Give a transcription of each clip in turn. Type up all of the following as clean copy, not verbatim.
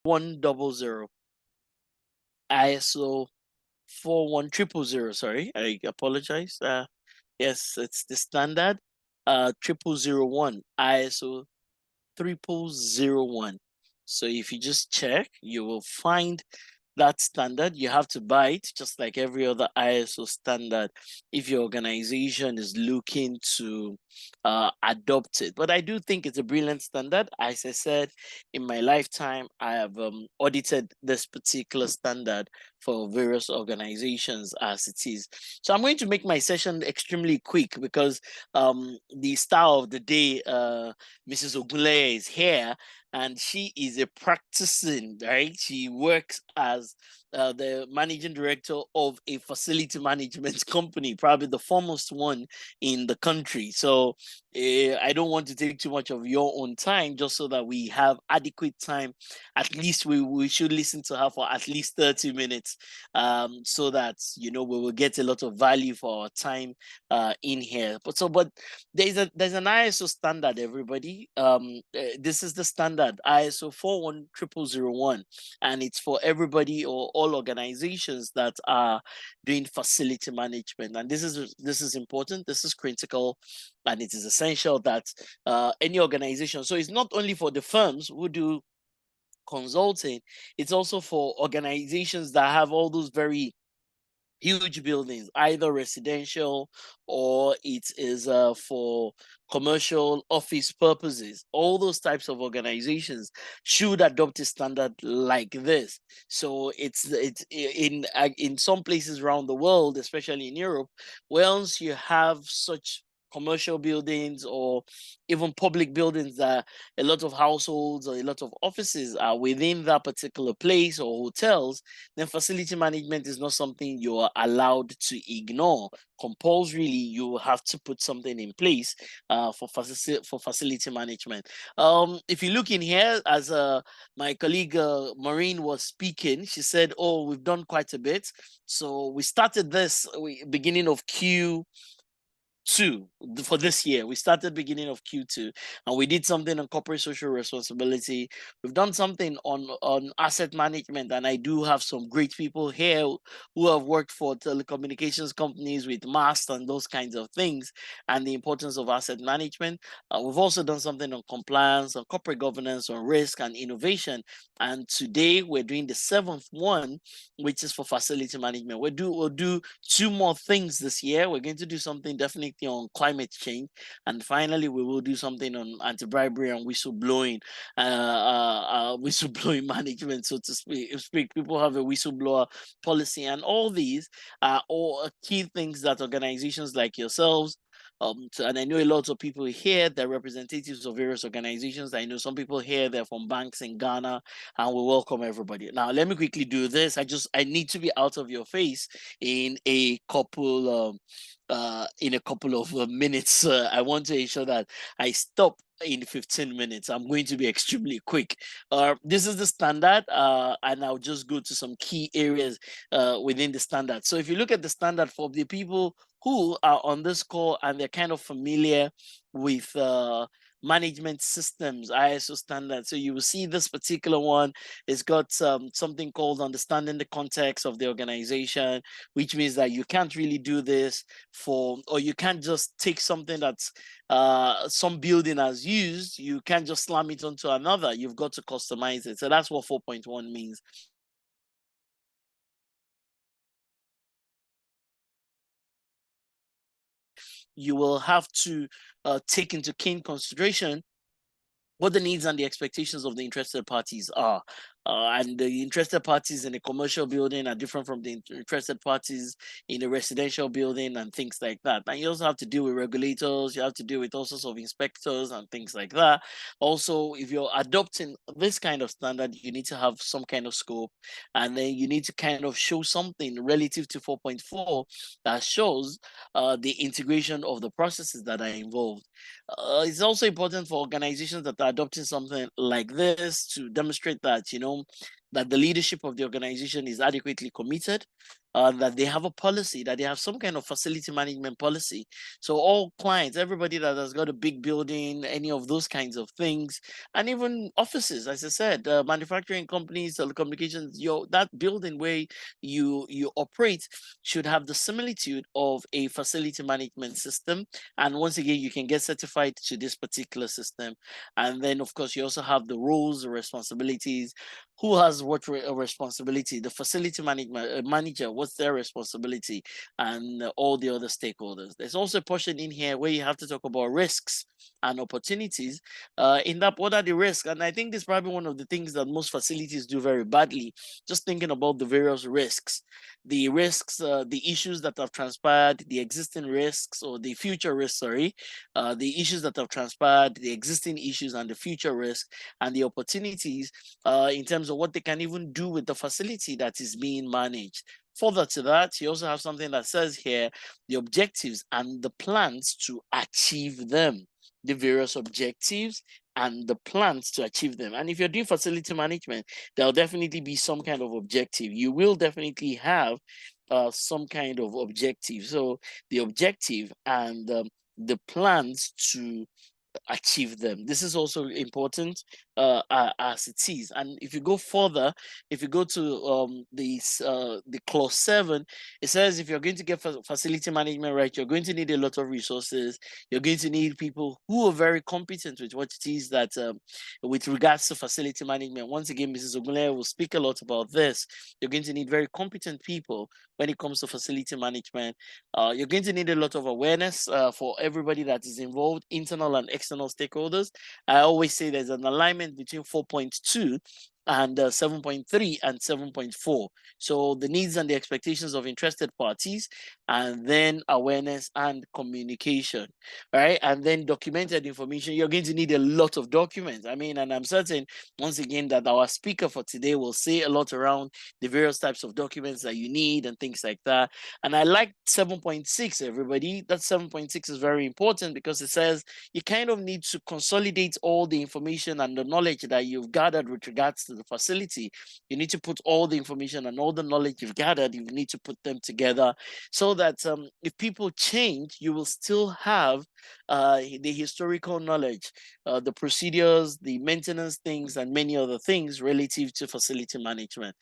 100, ISO 41000. Sorry, I apologize. Yes, it's the standard. 0001, ISO 3001. So if you just check, you will find that standard. You have to buy it just like every other ISO standard if your organization is looking to adopt it. But I do think it's a brilliant standard. As I said, in my lifetime, I have audited this particular standard for various organizations as it is. So I'm going to make my session extremely quick because the star of the day, Mrs. Ogunleye, is here, and she is a practicing, right? She works as the managing director of a facility management company, probably the foremost one in the country. So I don't want to take too much of your own time, just so that we have adequate time. At least we should listen to her for at least 30 minutes, so that we will get a lot of value for our time in here. But there's an ISO standard, everybody. This is the standard, ISO 41001, and it's for everybody or all organizations that are doing facility management. And this is important. This is critical, and it is essential that any organization. So it's not only for the firms who do consulting; it's also for organizations that have all those very huge buildings, either residential or it is for commercial office purposes. All those types of organizations should adopt a standard like this. So it's in some places around the world, especially in Europe, once you have such commercial buildings or even public buildings that a lot of households or a lot of offices are within that particular place or hotels, then facility management is not something you are allowed to ignore. Compulsorily, you have to put something in place for facility management. If you look in here, as my colleague Maureen was speaking, she said, "Oh, we've done quite a bit." So we started this beginning of Q2 for this year. We started beginning of Q2, and we did something on corporate social responsibility. We've done something on asset management, and I do have some great people here who have worked for telecommunications companies with Mast and those kinds of things, and the importance of asset management. We've also done something on compliance, on corporate governance, on risk and innovation. And today we're doing the seventh one, which is for facility management. We'll do two more things this year. We're going to do something definitely on climate change, and finally we will do something on anti-bribery and whistleblowing management, so to speak. People have a whistleblower policy, and all these are all key things that organizations like yourselves, and I know a lot of people here, they're representatives of various organizations. I know some people here, they're from banks in Ghana, and we welcome everybody. Now, let me quickly do this. I need to be out of your face in a couple of minutes. I want to ensure that I stop in 15 minutes. I'm going to be extremely quick. This is the standard, and I'll just go to some key areas within the standard. So if you look at the standard for the people who are on this call and they're kind of familiar with management systems, ISO standards. So you will see this particular one. It's got something called understanding the context of the organization, which means that you can't really do this or you can't just take something that's some building has used. You can't just slam it onto another. You've got to customize it. So that's what 4.1 means. You will have to take into keen consideration what the needs and the expectations of the interested parties are. And the interested parties in a commercial building are different from the interested parties in a residential building and things like that. And you also have to deal with regulators, you have to deal with all sorts of inspectors and things like that. Also, if you're adopting this kind of standard, you need to have some kind of scope, and then you need to kind of show something relative to 4.4 that shows the integration of the processes that are involved. It's also important for organizations that are adopting something like this to demonstrate that that the leadership of the organization is adequately committed, that they have a policy, that they have some kind of facility management policy. So all clients, everybody that has got a big building, any of those kinds of things, and even offices, as I said, manufacturing companies, telecommunications, that building where you operate should have the similitude of a facility management system. And once again, you can get certified to this particular system. And then, of course, you also have the roles, the responsibilities. Who has what responsibility? The facility management manager, what's their responsibility? And all the other stakeholders. There's also a portion in here where you have to talk about risks and opportunities. In that, what are the risks? And I think this is probably one of the things that most facilities do very badly. Just thinking about the various risks, the issues that have transpired, the existing risks or the future risks, sorry, the issues that have transpired, the existing issues and the future risk, and the opportunities in terms of what they can even do with the facility that is being managed. Further to that, you also have something that says here, the objectives and the plans to achieve them, the various objectives and the plans to achieve them. And if you're doing facility management, there'll definitely be some kind of objective. You will definitely have some kind of objective. So the objective and the plans to achieve them. This is also important as it is. And if you go further, if you go to the clause 7, it says if you're going to get facility management right, you're going to need a lot of resources. You're going to need people who are very competent with what it is that with regards to facility management. Once again, Mrs. Ogunle will speak a lot about this. You're going to need very competent people when it comes to facility management. You're going to need a lot of awareness for everybody that is involved, internal and external stakeholders. I always say there's an alignment between 4.2 and 7.3 and 7.4. So the needs and the expectations of interested parties, and then awareness and communication, right? And then documented information. You're going to need a lot of documents. I mean, and I'm certain, once again, that our speaker for today will say a lot around the various types of documents that you need and things like that. And I like 7.6, everybody. That 7.6 is very important because it says you kind of need to consolidate all the information and the knowledge that you've gathered with regards to the facility. You need to put all the information and all the knowledge you've gathered, you need to put them together so that if people change, you will still have the historical knowledge, the procedures, the maintenance things, and many other things relative to facility management.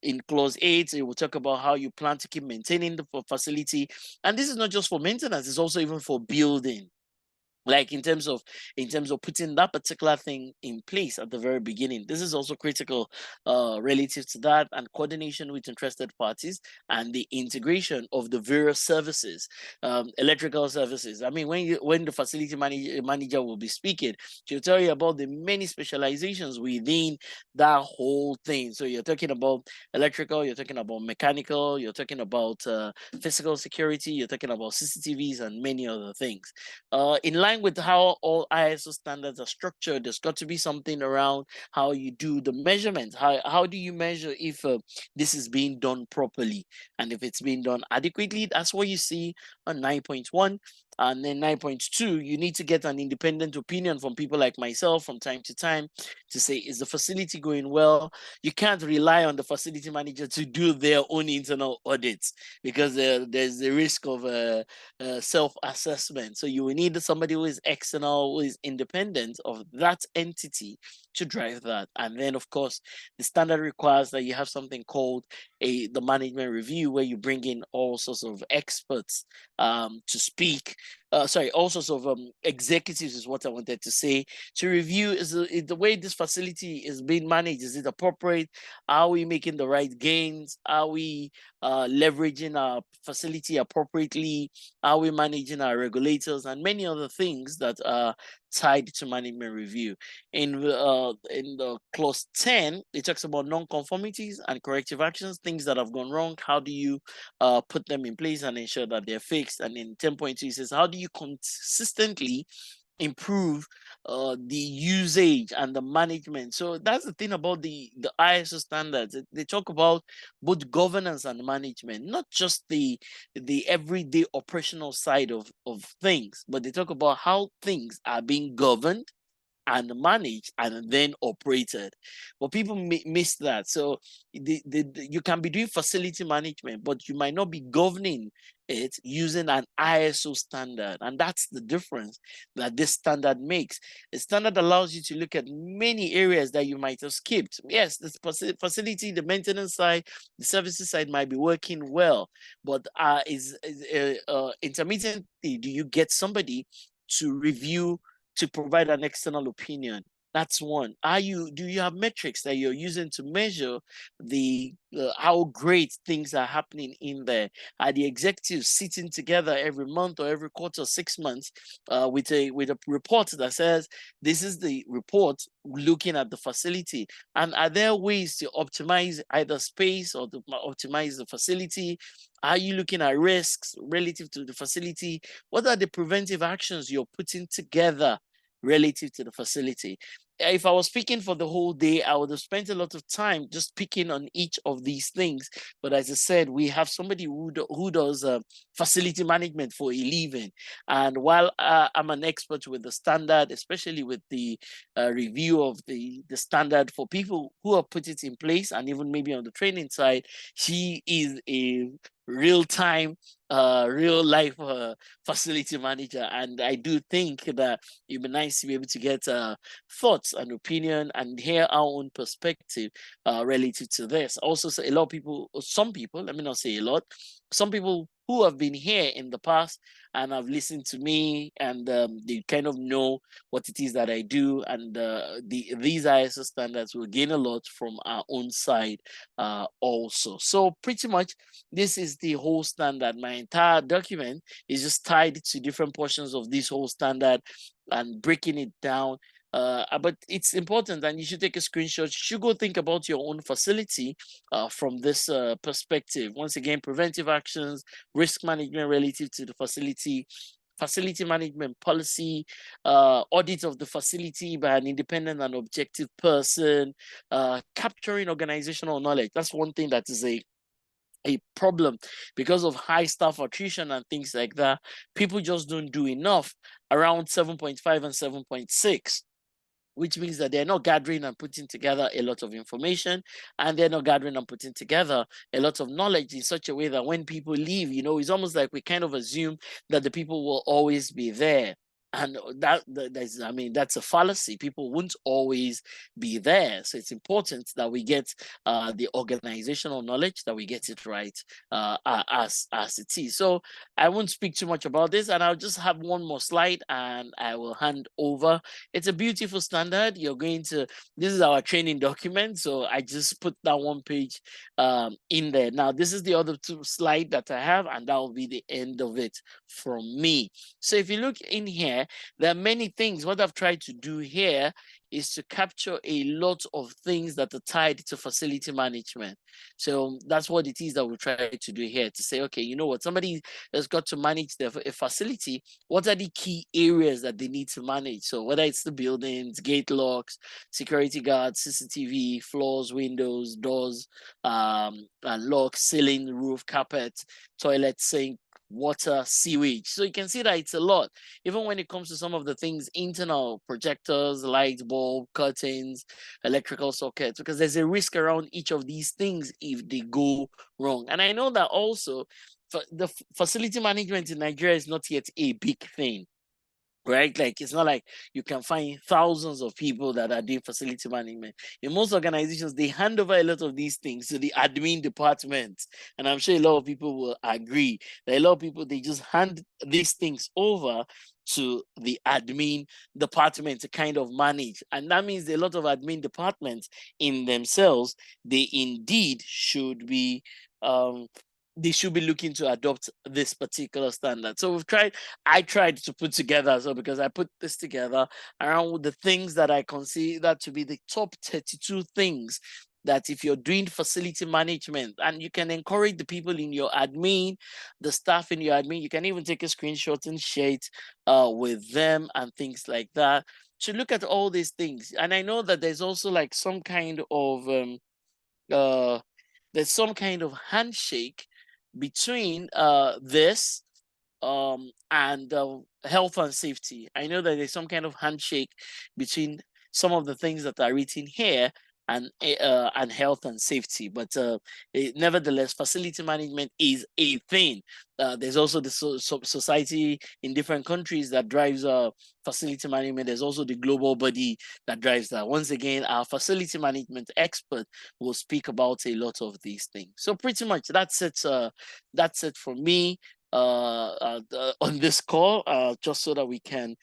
In clause 8, it will talk about how you plan to keep maintaining the facility. And this is not just for maintenance, it's also even for building, like in terms of putting that particular thing in place at the very beginning. This is also critical relative to that, and coordination with interested parties and the integration of the various services, electrical services. I mean, when the facility manager will be speaking, she'll tell you about the many specializations within that whole thing. So you're talking about electrical, you're talking about mechanical, you're talking about physical security, you're talking about CCTVs and many other things. In line with how all ISO standards are structured, there's got to be something around how you do the measurements. How do you measure if this is being done properly and if it's being done adequately? That's what you see on 9.1. And then 9.2, you need to get an independent opinion from people like myself from time to time to say, is the facility going well? You can't rely on the facility manager to do their own internal audits because there's the risk of self-assessment. So you will need somebody who is external, who is independent of that entity to drive that. And then, of course, the standard requires that you have something called the management review, where you bring in all sorts of experts to speak. All sorts of executives is what I wanted to say, to review is the way this facility is being managed. Is it appropriate? Are we making the right gains? Are we leveraging our facility appropriately? Are we managing our regulators and many other things that are tied to management review? In the clause 10, it talks about non-conformities and corrective actions, things that have gone wrong. How do you put them in place and ensure that they're fixed? And in 10.2, it says, how do you consistently improve the usage and the management? So that's the thing about the ISO standards. They talk about both governance and management, not just the everyday operational side of things, but they talk about how things are being governed, and managed and then operated. But people miss that. So you can be doing facility management, but you might not be governing it using an ISO standard. And that's the difference that this standard makes. A standard allows you to look at many areas that you might have skipped. Yes, the facility, the maintenance side, the services side might be working well, but intermittently, do you get somebody to review, to provide an external opinion? That's one. Do you have metrics that you're using to measure the how great things are happening in there? Are the executives sitting together every month or every quarter, 6 months, with a report that says this is the report looking at the facility? And are there ways to optimize either space or to optimize the facility? Are you looking at risks relative to the facility? What are the preventive actions you're putting together relative to the facility? If I was speaking for the whole day, I would have spent a lot of time just picking on each of these things. But as I said, we have somebody who does facility management for a living. And while I'm an expert with the standard, especially with the review of the standard for people who have put it in place, and even maybe on the training side, she is a real-time, real-life facility manager. And I do think that it'd be nice to be able to get thoughts and opinion and hear our own perspective relative to this. Also, so a lot of people, some people, let me not say a lot, some people who have been here in the past and have listened to me, and they kind of know what it is that I do, and these ISO standards will gain a lot from our own side also. So pretty much this is the whole standard. My entire document is just tied to different portions of this whole standard and breaking it down. But it's important, and you should take a screenshot. You should go think about your own facility from this perspective. Once again, preventive actions, risk management relative to the facility, facility management policy, audit of the facility by an independent and objective person, capturing organizational knowledge. That's one thing that is a problem because of high staff attrition and things like that. People just don't do enough around 7.5 and 7.6, which means that they're not gathering and putting together a lot of information, and they're not gathering and putting together a lot of knowledge in such a way that when people leave, it's almost like we kind of assume that the people will always be there. And that's a fallacy. People won't always be there. So it's important that we get the organizational knowledge, that we get it right as it is. So I won't speak too much about this, and I'll just have one more slide and I will hand over. It's a beautiful standard. This is our training document. So I just put that one page in there. Now, this is the other two slide that I have, and that will be the end of it from me. So if you look in here, there are many things. What I've tried to do here is to capture a lot of things that are tied to facility management. So that's what it is that we try to do here, to say, okay, you know what, somebody has got to manage a facility. What are the key areas that they need to manage? So whether it's the buildings, gate locks, security guards, CCTV, floors, windows, doors, and locks, ceiling, roof, carpet, toilet, sink, water, sewage. So you can see that it's a lot. Even when it comes to some of the things, internal projectors, light bulb, curtains, electrical sockets, because there's a risk around each of these things if they go wrong. And I know that also the facility management in Nigeria is not yet a big thing. Right? Like, it's not like you can find thousands of people that are doing facility management. In most organizations, they hand over a lot of these things to the admin department. And I'm sure a lot of people will agree that a lot of people, they just hand these things over to the admin department to kind of manage. And that means a lot of admin departments in themselves, they indeed should be they should be looking to adopt this particular standard. So I tried to put together, so because I put this together around the things that I consider to be the top 32 things that if you're doing facility management, and you can encourage the people in your admin, the staff in your admin, you can even take a screenshot and share it with them and things like that, to look at all these things. And I know that there's also like some kind of there's some kind of handshake between this and health and safety. I know that there's some kind of handshake between some of the things that are written here and health and safety, but nevertheless, facility management is a thing. There's also the society in different countries that drives facility management. There's also the global body that drives that. Once again, our facility management expert will speak about a lot of these things. So pretty much that's it. That's it for me on this call, just so that we can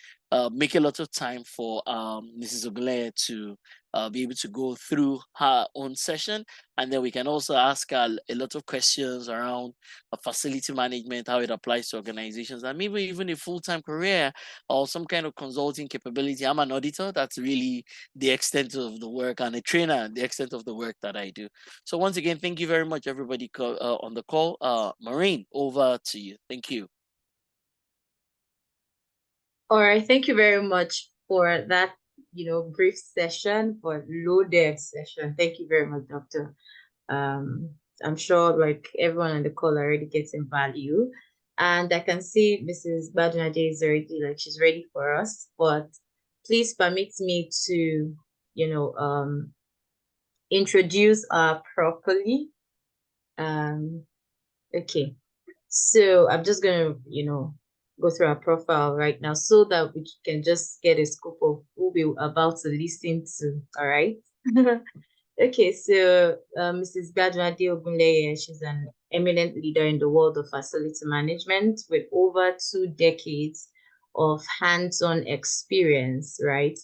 make a lot of time for Mrs. Ogunleye to be able to go through her own session, and then we can also ask her a lot of questions around facility management, how it applies to organizations, and maybe even a full-time career or some kind of consulting capability. I'm an auditor. That's really the extent of the work, and a trainer, the extent of the work that I do. So once again, thank you very much, everybody on the call. Maureen, over to you. Thank you. All right, thank you very much for that, brief session, for loaded session. Thank you very much, Doctor. I'm sure like everyone on the call already getting value. And I can see Mrs. Badunade is already like she's ready for us, but please permit me to, introduce properly. Okay. So I'm just gonna, go through our profile right now so that we can just get a scope of who we're about to listen to. All right. Okay, so Mrs. Badunade Ogunleye, she's an eminent leader in the world of facility management with over 2 decades of hands-on experience, right?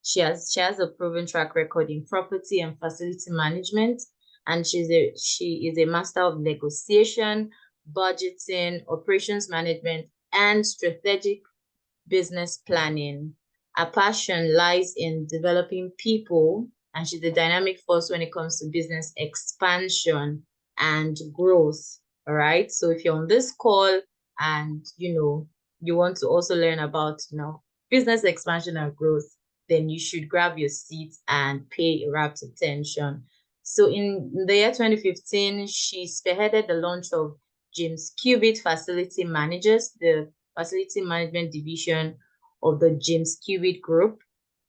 She has a proven track record in property and facility management, and she is a master of negotiation, budgeting, operations management, and strategic business planning. Her passion lies in developing people, and she's a dynamic force when it comes to business expansion and growth. All right. So if you're on this call and you want to also learn about business expansion and growth, then you should grab your seat and pay rapt attention. So in the year 2015, she spearheaded the launch of James Cubitt Facility Managers, the facility management division of the James Cubitt Group,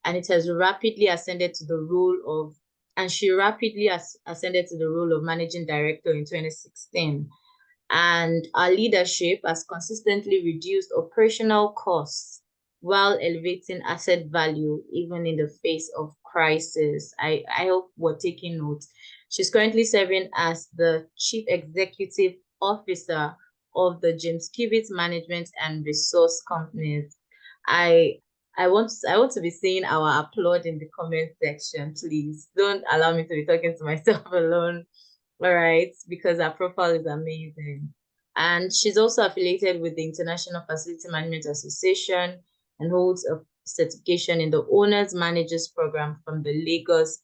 and it has rapidly ascended to the role of, and she rapidly ascended to the role of managing director in 2016. And our leadership has consistently reduced operational costs while elevating asset value, even in the face of crisis. I hope we're taking note. She's currently serving as the Chief Executive Officer of the James Cubitt Management and Resource Companies. I want to be seeing our applaud in the comment section, please. Don't allow me to be talking to myself alone. All right, because her profile is amazing. And she's also affiliated with the International Facility Management Association and holds a certification in the Owners Managers Program from the Lagos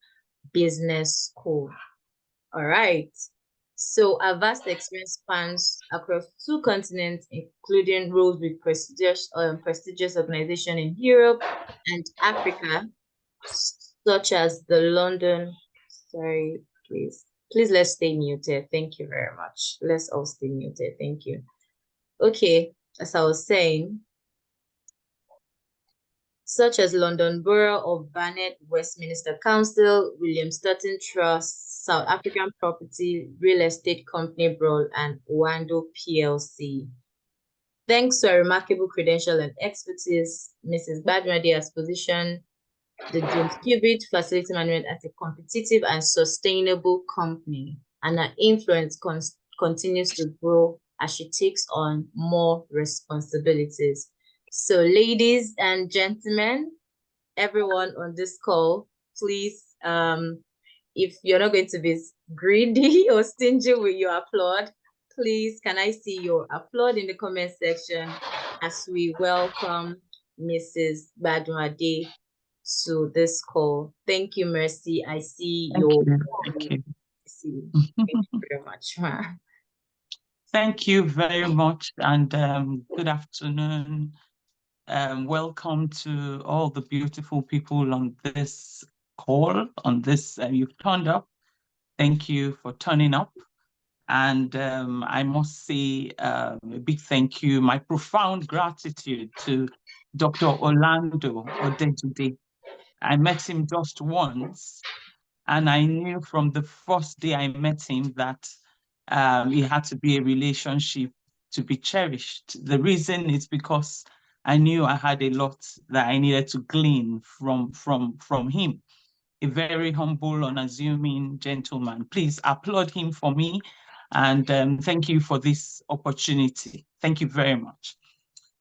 Business School. All right. So our vast experience spans across 2 continents, including roles with prestigious organizations in Europe and Africa, such as the London. Sorry, please, let's stay muted. Thank you very much. Let's all stay muted. Thank you. Okay, as I was saying, such as London Borough of Barnet, Westminster Council, William Stoughton Trust, South African Property Real Estate Company Broad, and Wando PLC. Thanks to her remarkable credential and expertise, Mrs. Badunade has positioned the James Cubitt Facility Management as a competitive and sustainable company, and her influence continues to grow as she takes on more responsibilities. So ladies and gentlemen, everyone on this call, please, if you're not going to be greedy or stingy with your applaud, please, can I see your applaud in the comment section as we welcome Mrs. Badunade to this call. Thank you, Mercy. I see your. Thank you. Thank you very much. Thank you very much, and good afternoon. Welcome to all the beautiful people on this call. You've turned up. Thank you for turning up. And I must say a big thank you, my profound gratitude to Dr. Orlando Odejide. I met him just once, and I knew from the first day I met him that it had to be a relationship to be cherished. The reason is because I knew I had a lot that I needed to glean from him. A very humble, unassuming gentleman. Please applaud him for me. And thank you for this opportunity. Thank you very much.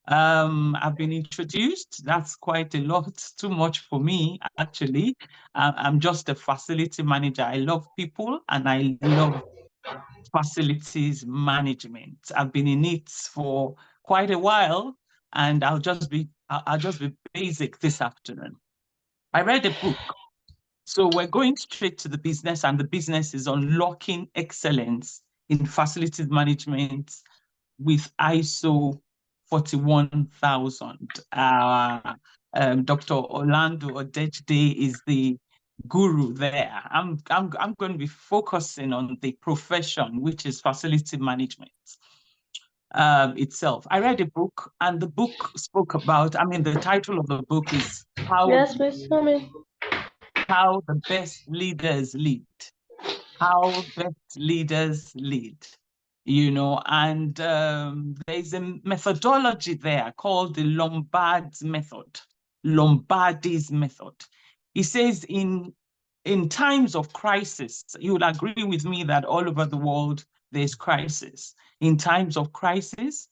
I've been introduced. That's quite a lot, too much for me, actually. I'm just a facility manager. I love people and I love facilities management. I've been in it for quite a while, and I'll just be basic this afternoon. I read a book. So we're going straight to the business, and the business is unlocking excellence in facilities management with ISO 41000. Dr. Orlando Odejide is the guru there. I'm going to be focusing on the profession, which is facility management itself. I read a book, and the book spoke about, the title of the book is How the Best Leaders Lead. How best leaders lead, and there's a methodology there called the Lombardi's method. Lombardi's method. He says in times of crisis, you would agree with me that all over the world there's crisis. In times of crisis,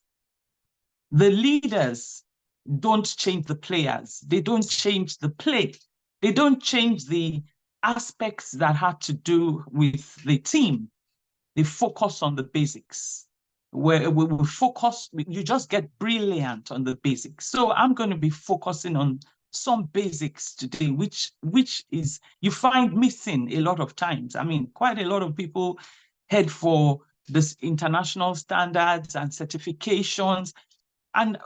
the leaders don't change the players. They don't change the play. They don't change the aspects that had to do with the team. They focus on the basics. Where we focus, you just get brilliant on the basics. So I'm going to be focusing on some basics today, which is you find missing a lot of times. Quite a lot of people head for this international standards and certifications and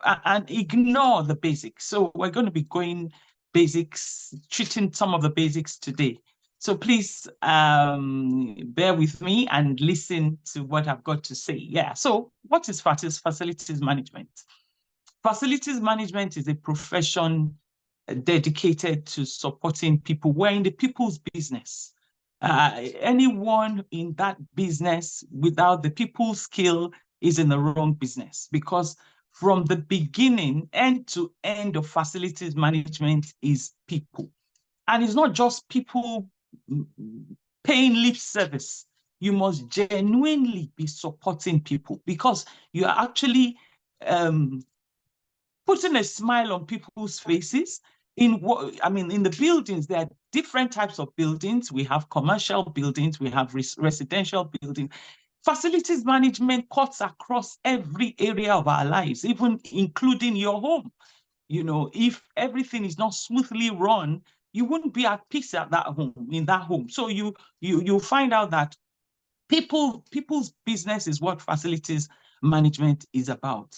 ignore the basics. So we're going to be going basics, treating some of the basics today. So please bear with me and listen to what I've got to say. Yeah, so what is facilities management? Facilities management is a profession dedicated to supporting people. We're in the people's business. Anyone in that business without the people skill is in the wrong business, because from the beginning, end to end of facilities management is people. And it's not just people paying lip service. You must genuinely be supporting people, because you are actually putting a smile on people's faces. In the buildings, there are different types of buildings. We have commercial buildings, we have residential buildings. Facilities management cuts across every area of our lives, even including your home. If everything is not smoothly run, you wouldn't be at peace in that home. So you find out that people's business is what facilities management is about.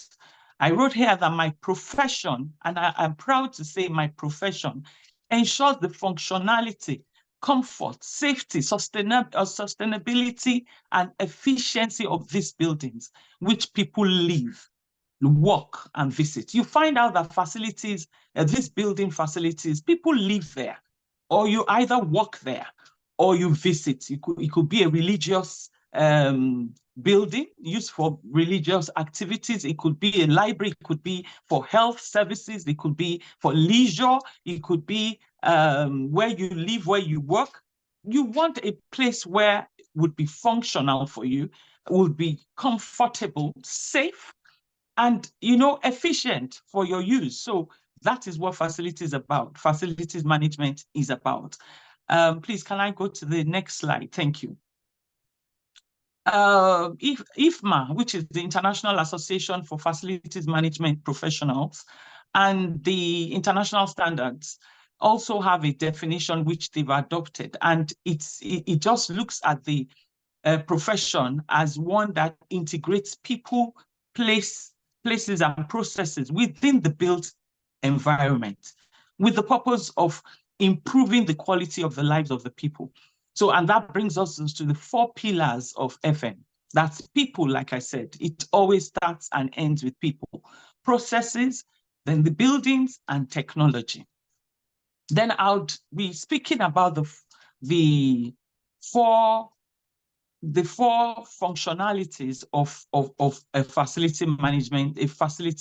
I wrote here that my profession, and I'm proud to say my profession, ensures the functionality, comfort, safety, sustainability, and efficiency of these buildings, which people live, work, and visit. You find out that facilities, these building facilities, people live there, or you either work there or you visit. It could be a religious building used for religious activities. It could be a library. It could be for health services. It could be for leisure. It could be where you live, where you work. You want a place where it would be functional for you, would be comfortable, safe, and efficient for your use. So that is what facilities is about. Facilities management is about. Please, can I go to the next slide? Thank you. IFMA, which is the International Association for Facilities Management Professionals, and the international standards also have a definition which they've adopted, and it just looks at the profession as one that integrates people, places and processes within the built environment with the purpose of improving the quality of the lives of the people. So, and that brings us to the 4 pillars of FM. That's people, like I said. It always starts and ends with people. Processes, then the buildings and technology. Then I'll be speaking about the four functionalities of a facility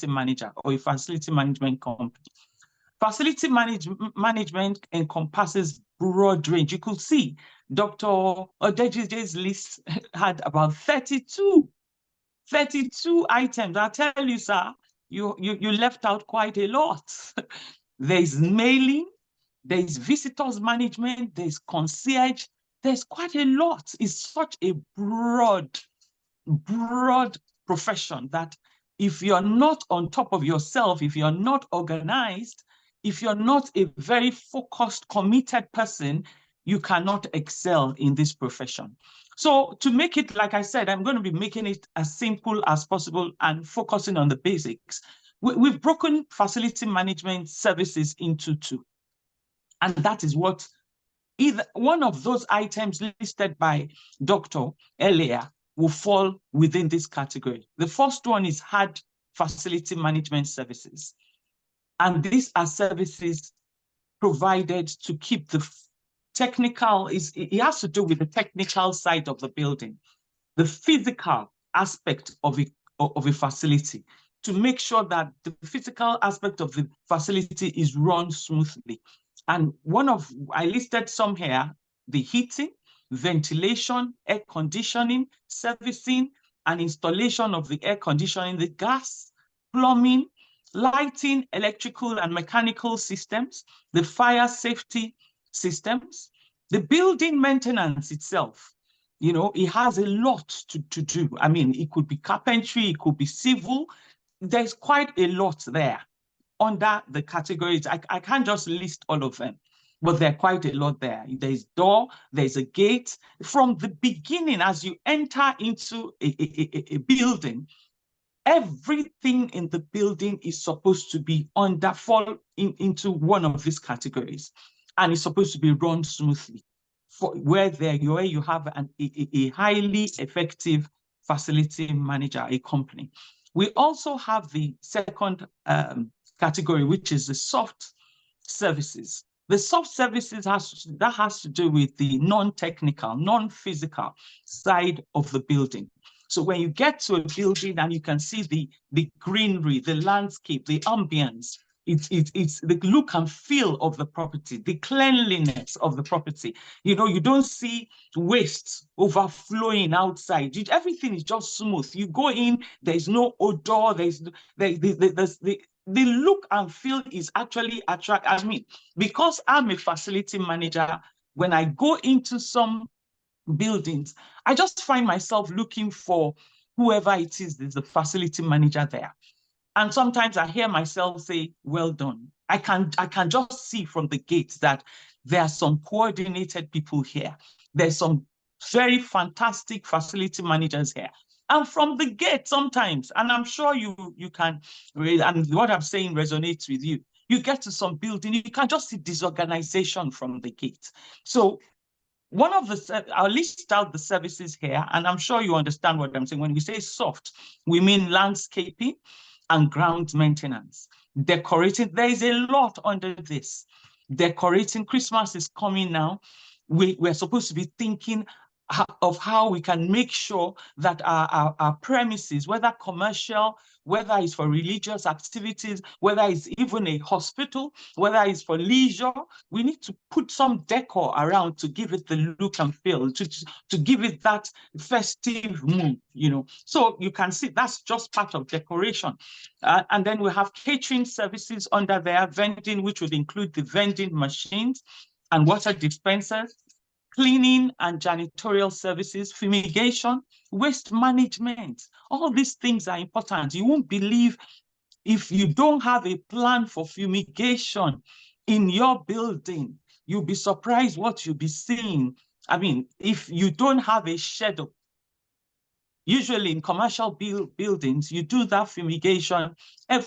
manager or a facility management company. Facility management encompasses broad range. You could see Dr. Odejide's list had about 32 items. I'll tell you, sir, you left out quite a lot. There's mailing, there's visitors management, there's concierge, there's quite a lot. It's such a broad profession that if you're not on top of yourself, if you're not organized, if you're not a very focused, committed person, you cannot excel in this profession. So to make it, like I said, I'm going to be making it as simple as possible and focusing on the basics. We've broken facility management services into two. And that is what either one of those items listed by Dr. earlier will fall within this category. The first one is hard facility management services. And these are services provided to keep the technical, it has to do with the technical side of the building, the physical aspect of a facility, to make sure that the physical aspect of the facility is run smoothly. And I listed some here, the heating, ventilation, air conditioning, servicing, and installation of the air conditioning, the gas, plumbing, lighting, electrical and mechanical systems, the fire safety systems, the building maintenance itself. You know, it has a lot to do. I mean, it could be carpentry, it could be civil. There's quite a lot there under the categories. I can't just list all of them, but there are quite a lot there. There's door, there's a gate. From the beginning, as you enter into a building, everything in the building is supposed to be fall into one of these categories, and it's supposed to be run smoothly. Where you have a highly effective facility manager, a company. We also have the second category, which is the soft services. The soft services has to do with the non-technical, non-physical side of the building. So when you get to a building and you can see the greenery, the landscape, the ambience, it's the look and feel of the property, the cleanliness of the property. You know, you don't see waste overflowing outside. Everything is just smooth. You go in, there's no odor, the look and feel is actually attractive. I mean, because I'm a facility manager, when I go into some buildings, I just find myself looking for whoever it is, there's a facility manager there. And sometimes I hear myself say, well done. I can just see from the gates that there are some coordinated people here. There's some very fantastic facility managers here. And from the gate sometimes, and I'm sure you can, and what I'm saying resonates with you, you get to some building, you can just see disorganization from the gate. So one of I'll list out the services here, and I'm sure you understand what I'm saying. When we say soft, we mean landscaping and ground maintenance. Decorating, there is a lot under this. Decorating, Christmas is coming now. We're supposed to be thinking of how we can make sure that our premises, whether commercial, whether it's for religious activities, whether it's even a hospital, whether it's for leisure, we need to put some decor around to give it the look and feel, to give it that festive mood, you know. So you can see that's just part of decoration. And then we have catering services under there, vending, which would include the vending machines and water dispensers, cleaning and janitorial services, fumigation, waste management. All these things are important. You won't believe if you don't have a plan for fumigation in your building, you'll be surprised what you'll be seeing. I mean, if you don't have a schedule, Usually in commercial buildings, you do that fumigation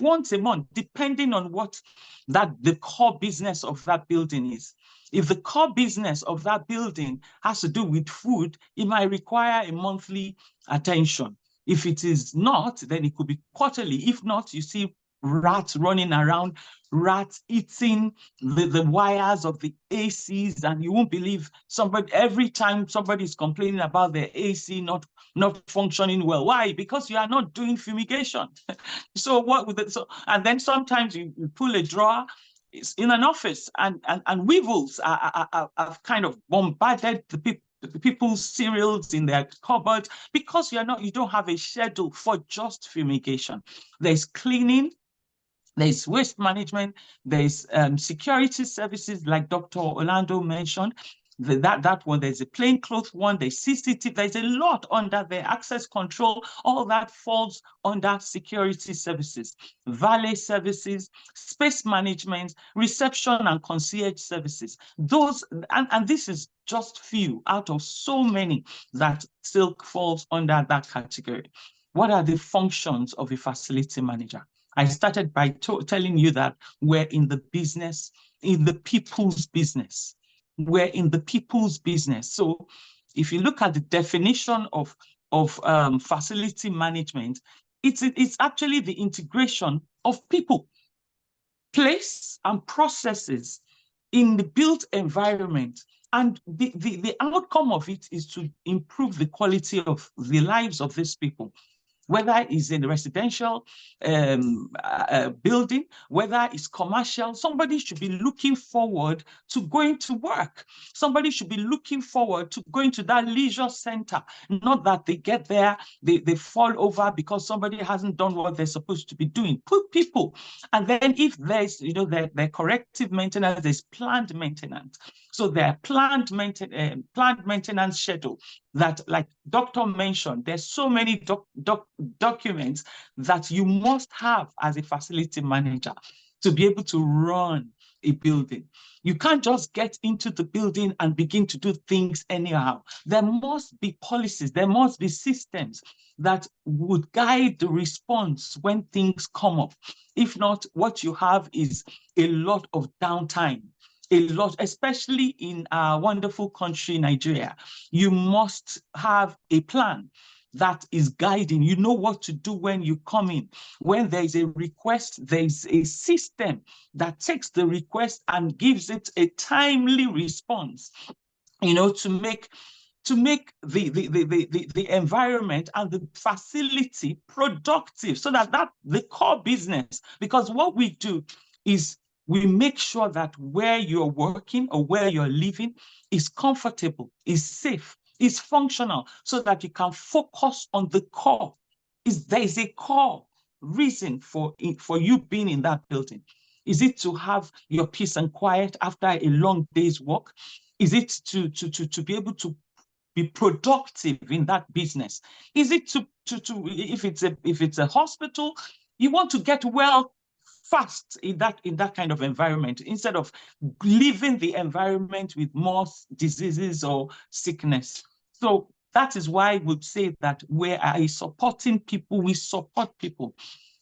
once a month, depending on what the core business of that building is. If the core business of that building has to do with food, it might require a monthly attention. If it is not, then it could be quarterly. If not, you see rats running around, rats eating the wires of the ACs, and you won't believe every time somebody is complaining about their AC not functioning well. Why? Because you are not doing fumigation. So what with it? And then sometimes you pull a drawer. It's in an office, and weevils are kind of bombarded the people's cereals in their cupboard because you don't have a schedule for just fumigation. There's cleaning, there's waste management, there's security services like Dr. Orlando mentioned. That one, there's a plainclothes one, there's CCTV, there's a lot under there, access control, all that falls under security services, valet services, space management, reception and concierge services. Those, and this is just few out of so many that still falls under that category. What are the functions of a facility manager? I started by telling you that we're in the business, in the people's business. We're in the people's business. So if you look at the definition of facility management, it's actually the integration of people, place, and processes in the built environment. And the outcome of it is to improve the quality of the lives of these people, whether it's in a residential building, whether it's commercial. Somebody should be looking forward to going to work. Somebody should be looking forward to going to that leisure center, not that they get there, they fall over because somebody hasn't done what they're supposed to be doing. Put people. And then if there's, their corrective maintenance, there's planned maintenance. So there planned maintenance schedule that, like Doctor mentioned, there's so many documents that you must have as a facility manager to be able to run a building. You can't just get into the building and begin to do things anyhow. There must be policies, there must be systems that would guide the response when things come up. If not, what you have is a lot of downtime. A lot, especially in our wonderful country, Nigeria. You must have a plan that is guiding. You know what to do when you come in. When there is a request, there is a system that takes the request and gives it a timely response, to make the environment and the facility productive, so that the core business, because what we do is we make sure that where you're working or where you're living is comfortable, is safe, is functional, so that you can focus on the core. There is a core reason for you being in that building. Is it to have your peace and quiet after a long day's work? Is it to be able to be productive in that business? Is it to if it's a hospital, you want to get well fast in that kind of environment, instead of leaving the environment with more diseases or sickness. So that is why I would say that we are supporting people, we support people.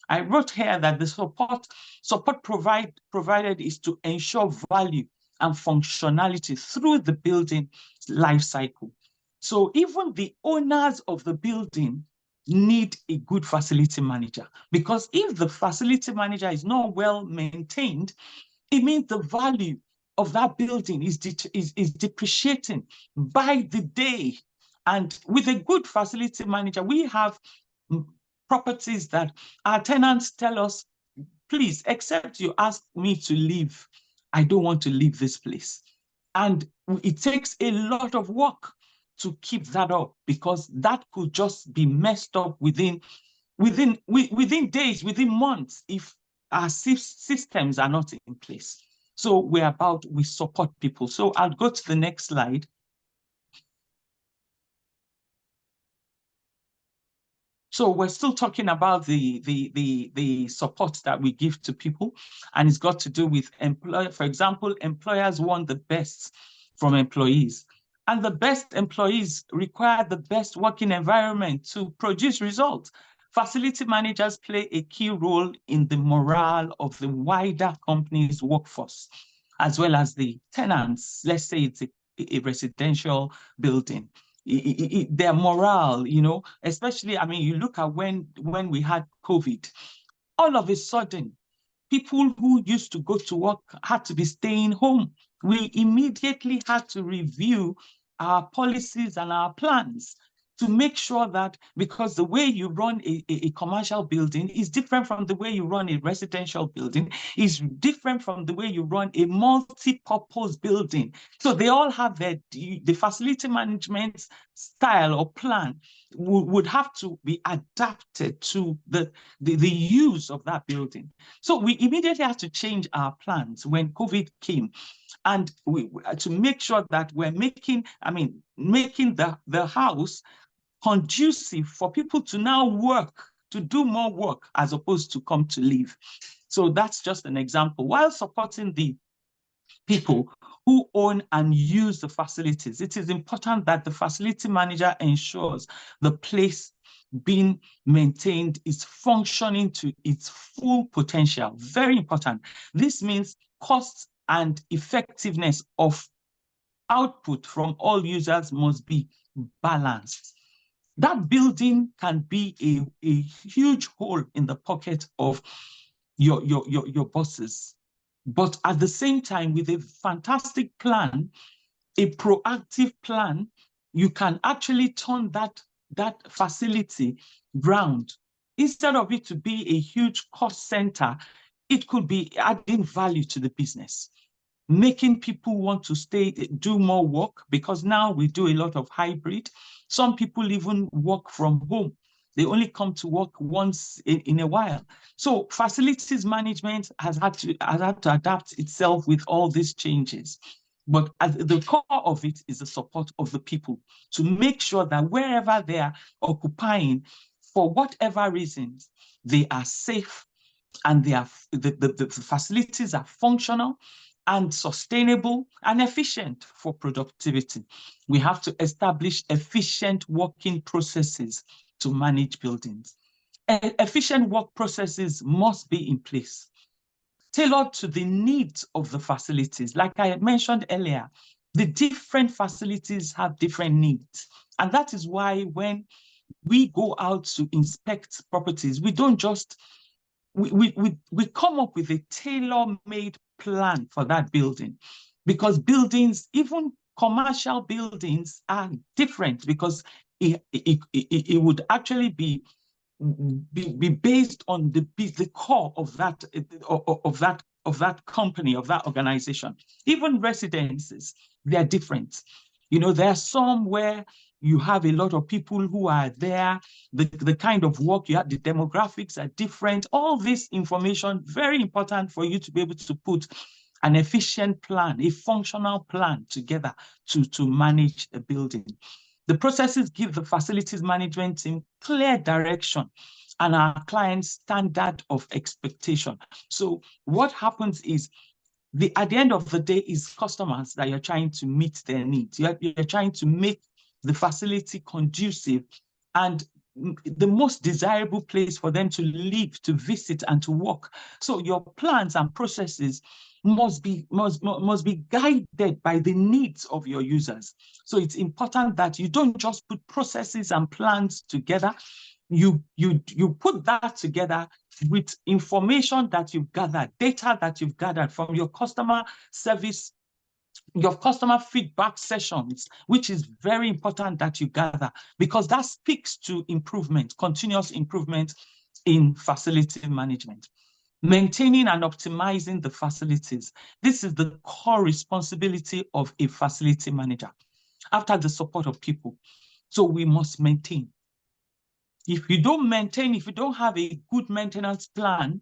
I wrote here that the support provided is to ensure value and functionality through the building life cycle. So even the owners of the building need a good facility manager, because if the facility manager is not well maintained, it means the value of that building is depreciating by the day. And with a good facility manager, we have properties that our tenants tell us, please, except you ask me to leave, I don't want to leave this place. And it takes a lot of work to keep that up, because that could just be messed up within days, within months, if our systems are not in place. So we support people. So I'll go to the next slide. So we're still talking about the support that we give to people, and it's got to do with for example, employers want the best from employees. And the best employees require the best working environment to produce results. Facility managers play a key role in the morale of the wider company's workforce, as well as the tenants. Let's say it's a residential building. Their morale, especially, I mean, you look at when we had COVID, all of a sudden, people who used to go to work had to be staying home. We immediately had to review our policies and our plans to make sure that, because the way you run a commercial building is different from the way you run a residential building, is different from the way you run a multi-purpose building. So they all have the facility management style or plan would have to be adapted to the use of that building. So we immediately had to change our plans when COVID came, and to make sure that we're making the house conducive for people to now work, to do more work as opposed to come to live. So that's just an example. While supporting the people who own and use the facilities, it is important that the facility manager ensures the place being maintained is functioning to its full potential. Very important. This means costs and effectiveness of output from all users must be balanced. That building can be a huge hole in the pocket of your bosses. But at the same time, with a fantastic plan, a proactive plan, you can actually turn that facility round. Instead of it to be a huge cost center, it could be adding value to the business, making people want to stay, do more work, because now we do a lot of hybrid. Some people even work from home. They only come to work once in a while. So facilities management has had to adapt itself with all these changes. But at the core of it is the support of the people to make sure that wherever they are occupying, for whatever reasons, they are safe and the facilities are functional and sustainable and efficient for productivity. We have to establish efficient working processes to manage buildings. Efficient work processes must be in place, tailored to the needs of the facilities. Like I mentioned earlier, the different facilities have different needs. And that is why when we go out to inspect properties, we don't just, we come up with a tailor-made plan for that building, because buildings, even commercial buildings, are different, because it would actually be based on the core of that company, of that organization. Even residences, they're different. There are some where you have a lot of people who are there, the kind of work you have, the demographics are different. All this information, very important for you to be able to put an efficient plan, a functional plan together to manage a building. The processes give the facilities management team clear direction and our clients' standard of expectation. So what happens is, at the end of the day, is customers that you're trying to meet their needs. You're trying to make the facility conducive and the most desirable place for them to live, to visit, and to work. So your plans and processes must be guided by the needs of your users. So it's important that you don't just put processes and plans together. You put that together with information that you've gathered, data that you've gathered from your customer service, your customer feedback sessions, which is very important that you gather, because that speaks to improvement, continuous improvement in facility management. Maintaining and optimizing the facilities. This is the core responsibility of a facility manager after the support of people. So we must maintain. If you don't maintain, if you don't have a good maintenance plan,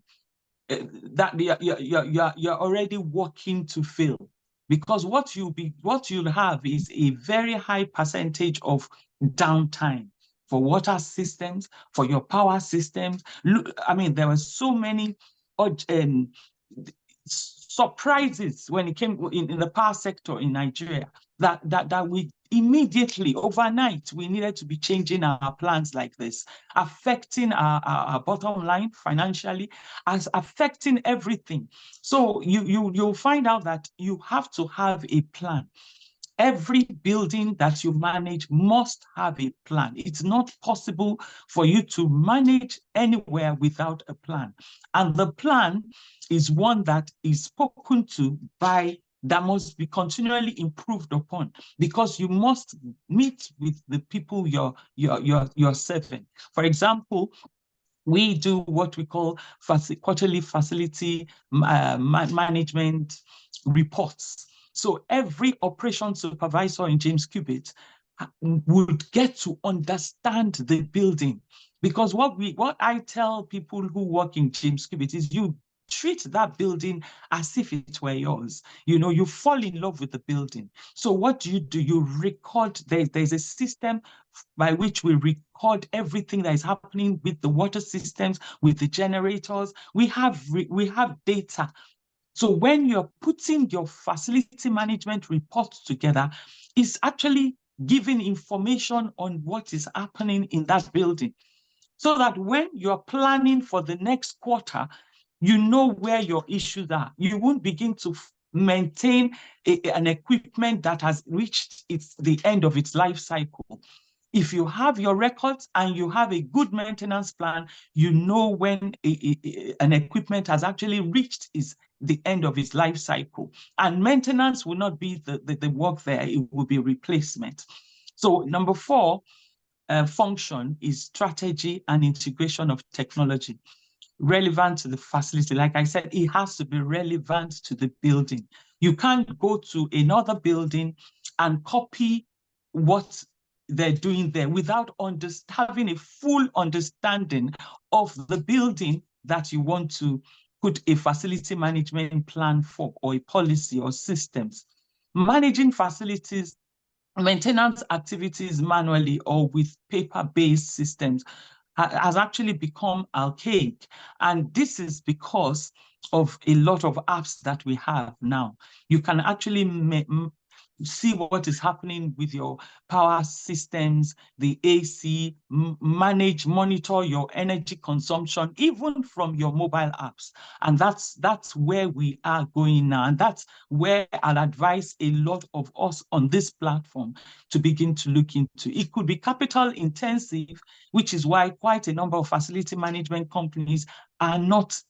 that you're already working to fail. Because what you'll have is a very high percentage of downtime for water systems, for your power systems. Look, I mean, there were so many surprises when it came in the power sector in Nigeria that we immediately, overnight, we needed to be changing our plans like this, affecting our bottom line financially, as affecting everything. So you'll find out that you have to have a plan. Every building that you manage must have a plan. It's not possible for you to manage anywhere without a plan. And the plan is one that is spoken to by, that must be continually improved upon, because you must meet with the people you're serving. For example, we do what we call quarterly facility management reports. So every operation supervisor in James Cubitt would get to understand the building, because what I tell people who work in James Cubitt is, you treat that building as if it were yours. You know, you fall in love with the building. So what do? You record. There's a system by which we record everything that is happening with the water systems, with the generators. We have data. So when you're putting your facility management reports together, it's actually giving information on what is happening in that building, so that when you're planning for the next quarter, you know where your issues are. You won't begin to maintain an equipment that has reached the end of its life cycle. If you have your records and you have a good maintenance plan, you know when an equipment has actually reached the end of its life cycle. And maintenance will not be the work there, it will be replacement. So number 4 function is strategy and integration of technology relevant to the facility. Like I said, it has to be relevant to the building. You can't go to another building and copy what they're doing there without having a full understanding of the building that you want to put a facility management plan for, or a policy or systems. Managing facilities, maintenance activities manually or with paper-based systems has actually become archaic. And this is because of a lot of apps that we have now. You can actually see what is happening with your power systems, the AC, monitor your energy consumption, even from your mobile apps. And that's where we are going now. And that's where I'll advise a lot of us on this platform to begin to look into. It could be capital intensive, which is why quite a number of facility management companies are not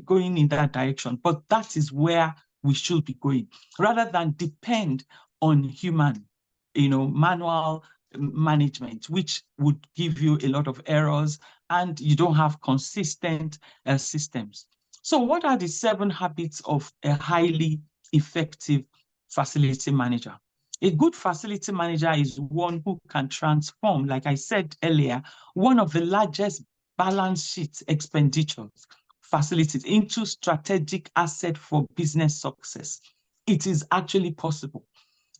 going in that direction. But that is where we should be going, rather than depend on human, manual management, which would give you a lot of errors and you don't have consistent systems. So what are the 7 habits of a highly effective facility manager? A good facility manager is one who can transform, like I said earlier, one of the largest balance sheet expenditures, facilities, into strategic asset for business success. It is actually possible.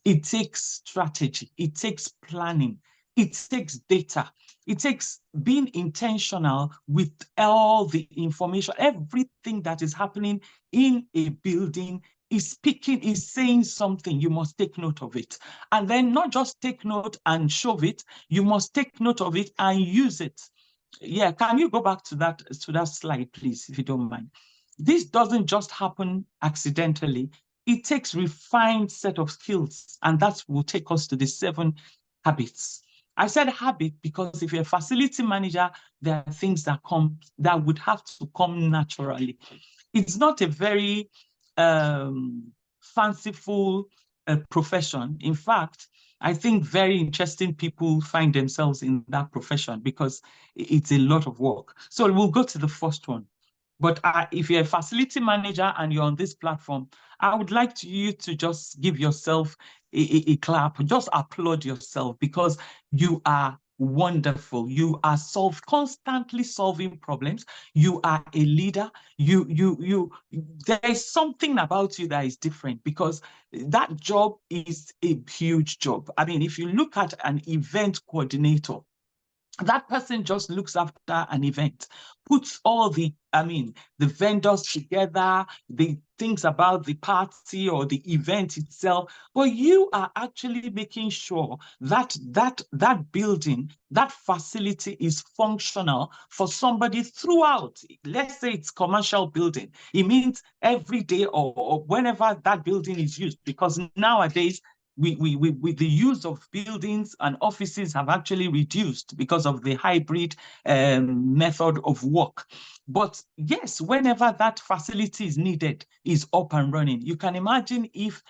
It takes strategy, it takes planning, it takes data, it takes being intentional with all the information. Everything that is happening in a building is saying something. You must take note of it. And then not just take note and shove it, you must take note of it and use it. Yeah, can you go back to that slide, please, if you don't mind? This doesn't just happen accidentally. It takes refined set of skills, and that will take us to the 7 habits. I said habit because if you're a facility manager, there are things that would have to come naturally. It's not a very fanciful profession. In fact, I think very interesting people find themselves in that profession because it's a lot of work. So we'll go to the first one. But if you're a facility manager and you're on this platform, I would like you to just give yourself a clap, just applaud yourself, because you are wonderful. You are constantly solving problems. You are a leader. There is something about you that is different, because that job is a huge job. I mean, if you look at an event coordinator, That person just looks after an event, puts all the vendors together, the things about the party or the event itself, but you are actually making sure that that building, that facility is functional for somebody throughout. Let's say it's commercial building. It means every day or whenever that building is used, because nowadays with the use of buildings and offices have actually reduced because of the hybrid method of work. But yes, whenever that facility is needed, is up and running. You can imagine if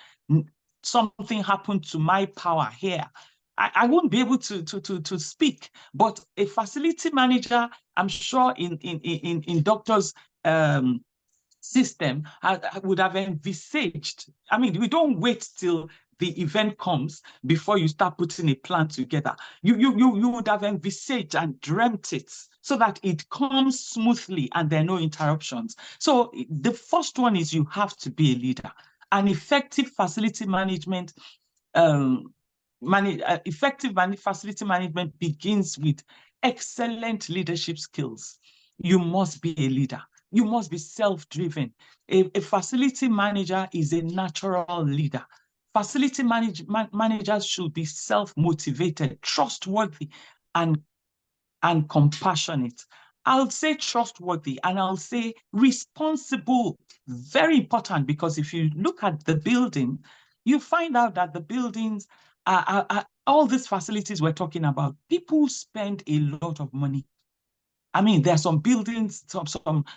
something happened to my power here, I won't be able to speak. But a facility manager, I'm sure in doctors' system would have envisaged. I mean, we don't wait till the event comes before you start putting a plan together. You would have envisaged and dreamt it so that it comes smoothly and there are no interruptions. So the first one is you have to be a leader. An effective facility management, facility management begins with excellent leadership skills. You must be a leader. You must be self-driven. A facility manager is a natural leader. Facility managers should be self-motivated, trustworthy, and compassionate. I'll say trustworthy and I'll say responsible. Very important, because if you look at the building, you find out that the buildings are all these facilities we're talking about, people spend a lot of money. I mean, there are some buildings,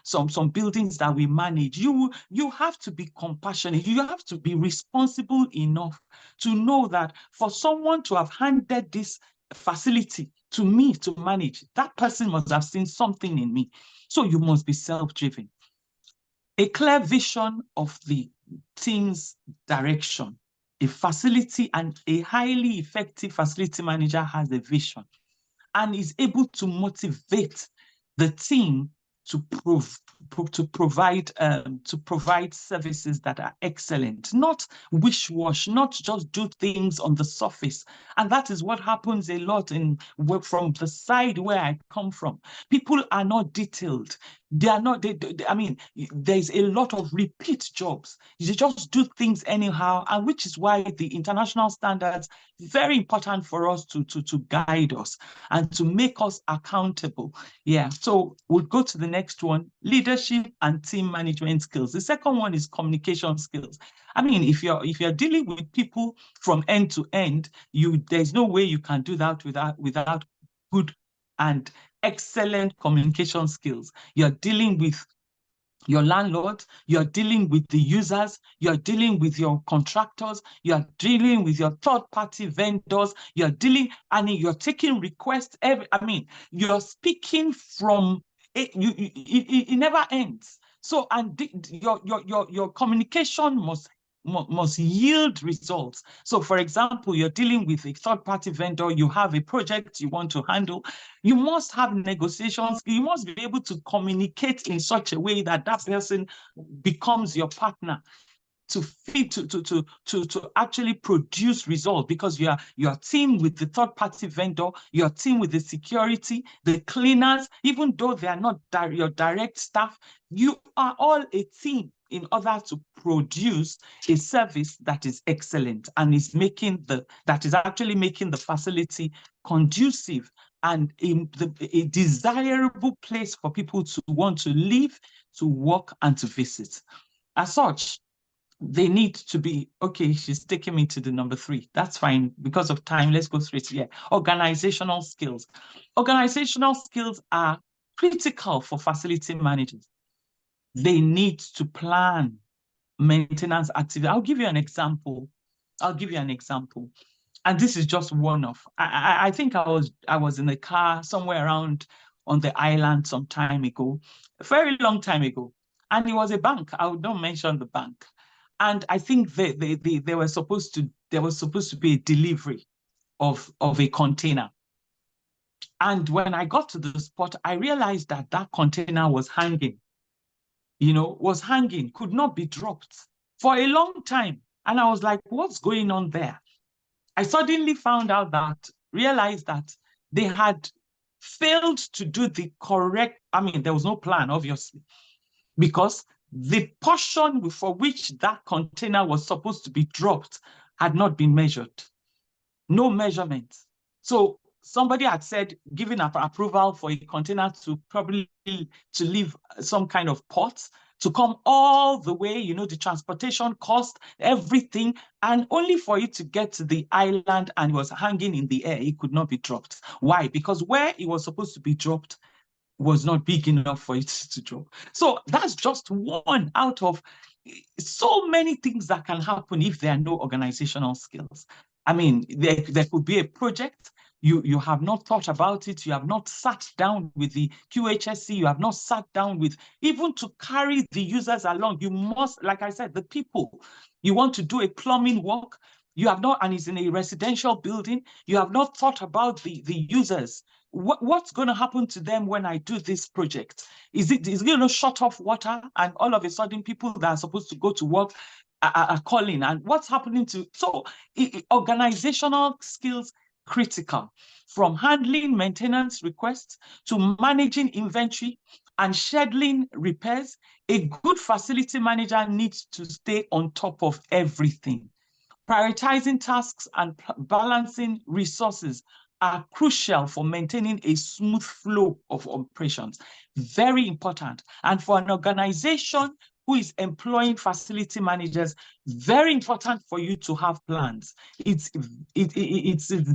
some buildings that we manage. You have to be compassionate. You have to be responsible enough to know that for someone to have handed this facility to me to manage, that person must have seen something in me. So you must be self-driven. A clear vision of the team's direction. A facility and a highly effective facility manager has a vision and is able to motivate the team to provide services that are excellent, not wish-wash, not just do things on the surface. And that is what happens a lot from the side where I come from. People are not detailed. They are not, I mean, there's a lot of repeat jobs. You just do things anyhow, and which is why the international standards, very important for us to guide us and to make us accountable. Yeah, so we'll go to the next one, leadership and team management skills. The second one is communication skills. I mean, if you're dealing with people from end to end, there's no way you can do that without good and excellent communication skills. You're dealing with your landlord, you're dealing with the users, you're dealing with your contractors, you're dealing with your third-party vendors, you're taking requests. You're speaking from it. It never ends. So, and your communication must yield results. So, for example, you're dealing with a third-party vendor, you have a project you want to handle, you must have negotiations, you must be able to communicate in such a way that that person becomes your partner to actually produce results, because your team with the third-party vendor, your team with the security, the cleaners, even though they are not your direct staff, you are all a team in order to produce a service that is excellent and that is actually making the facility conducive and a desirable place for people to want to live, to work, and to visit. As such, they need to be, okay, she's taking me to the number 3. That's fine. Because of time, let's go straight here. Organizational skills. Organizational skills are critical for facility managers. They need to plan maintenance activity. I'll give you an example. And this is just one of. I think I was in a car somewhere around on the island some time ago, a very long time ago. And it was a bank. I would not mention the bank. And I think there was supposed to be a delivery of a container. And when I got to the spot, I realized that container was hanging. Could not be dropped for a long time. And I was like, what's going on there? I suddenly realized that they had failed to do the correct, I mean, there was no plan, obviously, because the portion for which that container was supposed to be dropped had not been measured. No measurement. So somebody had said, giving approval for a container to probably to leave some kind of port, to come all the way, you know, the transportation cost, everything, and only for it to get to the island and it was hanging in the air, it could not be dropped. Why? Because where it was supposed to be dropped was not big enough for it to drop. So that's just one out of so many things that can happen if there are no organizational skills. I mean, there could be a project, you have not thought about it, you have not sat down with the QHSE, you have not sat down with, even to carry the users along, you must, like I said, the people, you want to do a plumbing work, you have not, and it's in a residential building, you have not thought about the users. What's going to happen to them when I do this project? Is it going to shut off water and all of a sudden people that are supposed to go to work are calling? And what's happening to, so organizational skills critical, from handling maintenance requests to managing inventory and scheduling repairs. A good facility manager needs to stay on top of everything. Prioritizing tasks and balancing resources are crucial for maintaining a smooth flow of operations. Very important. And for an organization who is employing facility managers, very important for you to have plans. It's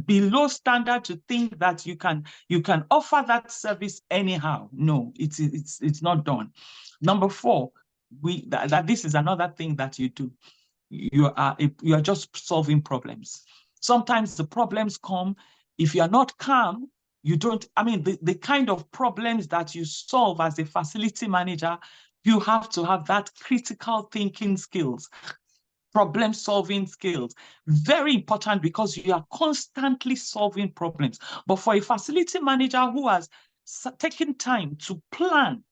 below standard to think that you can offer that service anyhow. No, it's not done. Number 4, that this is another thing that you do. You are just solving problems. Sometimes the problems come, if you are not calm, you don't, I mean, the kind of problems that you solve as a facility manager, you have to have that critical thinking skills, problem solving skills. Very important, because you are constantly solving problems. But for a facility manager who has taken time to plan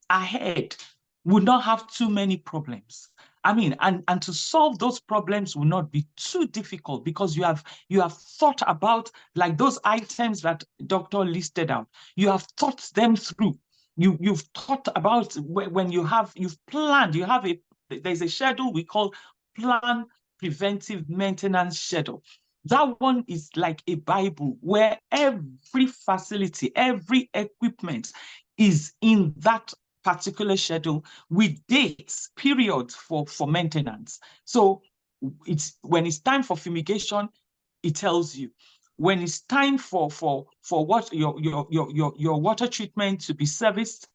ahead, would not have too many problems. I mean, and to solve those problems will not be too difficult, because you have thought about, like those items that Dr. listed out, you have thought them through. You've thought about when you've planned, there's a schedule we call plan preventive maintenance schedule. That one is like a Bible where every facility, every equipment is in that particular schedule with dates, periods for maintenance. So when it's time for fumigation, it tells you. When it's time for what your water treatment to be serviced,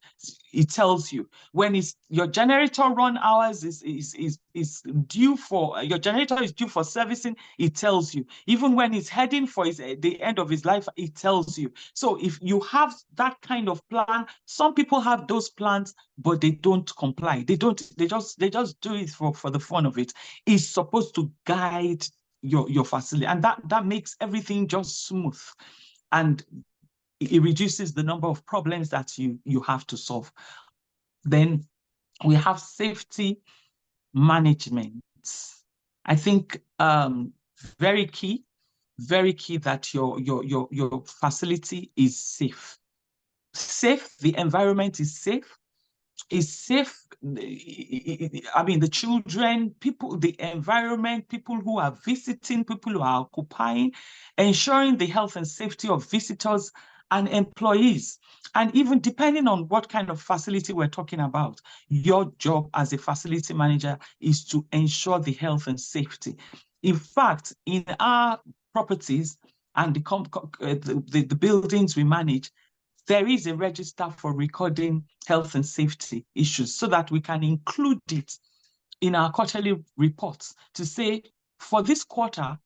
it tells you. When it's your generator run hours is due for, your generator is due for servicing, it tells you. Even when it's heading for the end of his life, it tells you. So if you have that kind of plan, some people have those plans, but they don't comply. They just do it for the fun of it. It's supposed to guide your facility, and that makes everything just smooth, and it reduces the number of problems that you have to solve. Then we have safety management. I think very key that your facility is safe. The environment is safe. I mean, the children, people, the environment, people who are visiting, people who are occupying, ensuring the health and safety of visitors and employees. And even depending on what kind of facility we're talking about, your job as a facility manager is to ensure the health and safety. In fact, in our properties and the buildings we manage, there is a register for recording health and safety issues so that we can include it in our quarterly reports to say, for this quarter,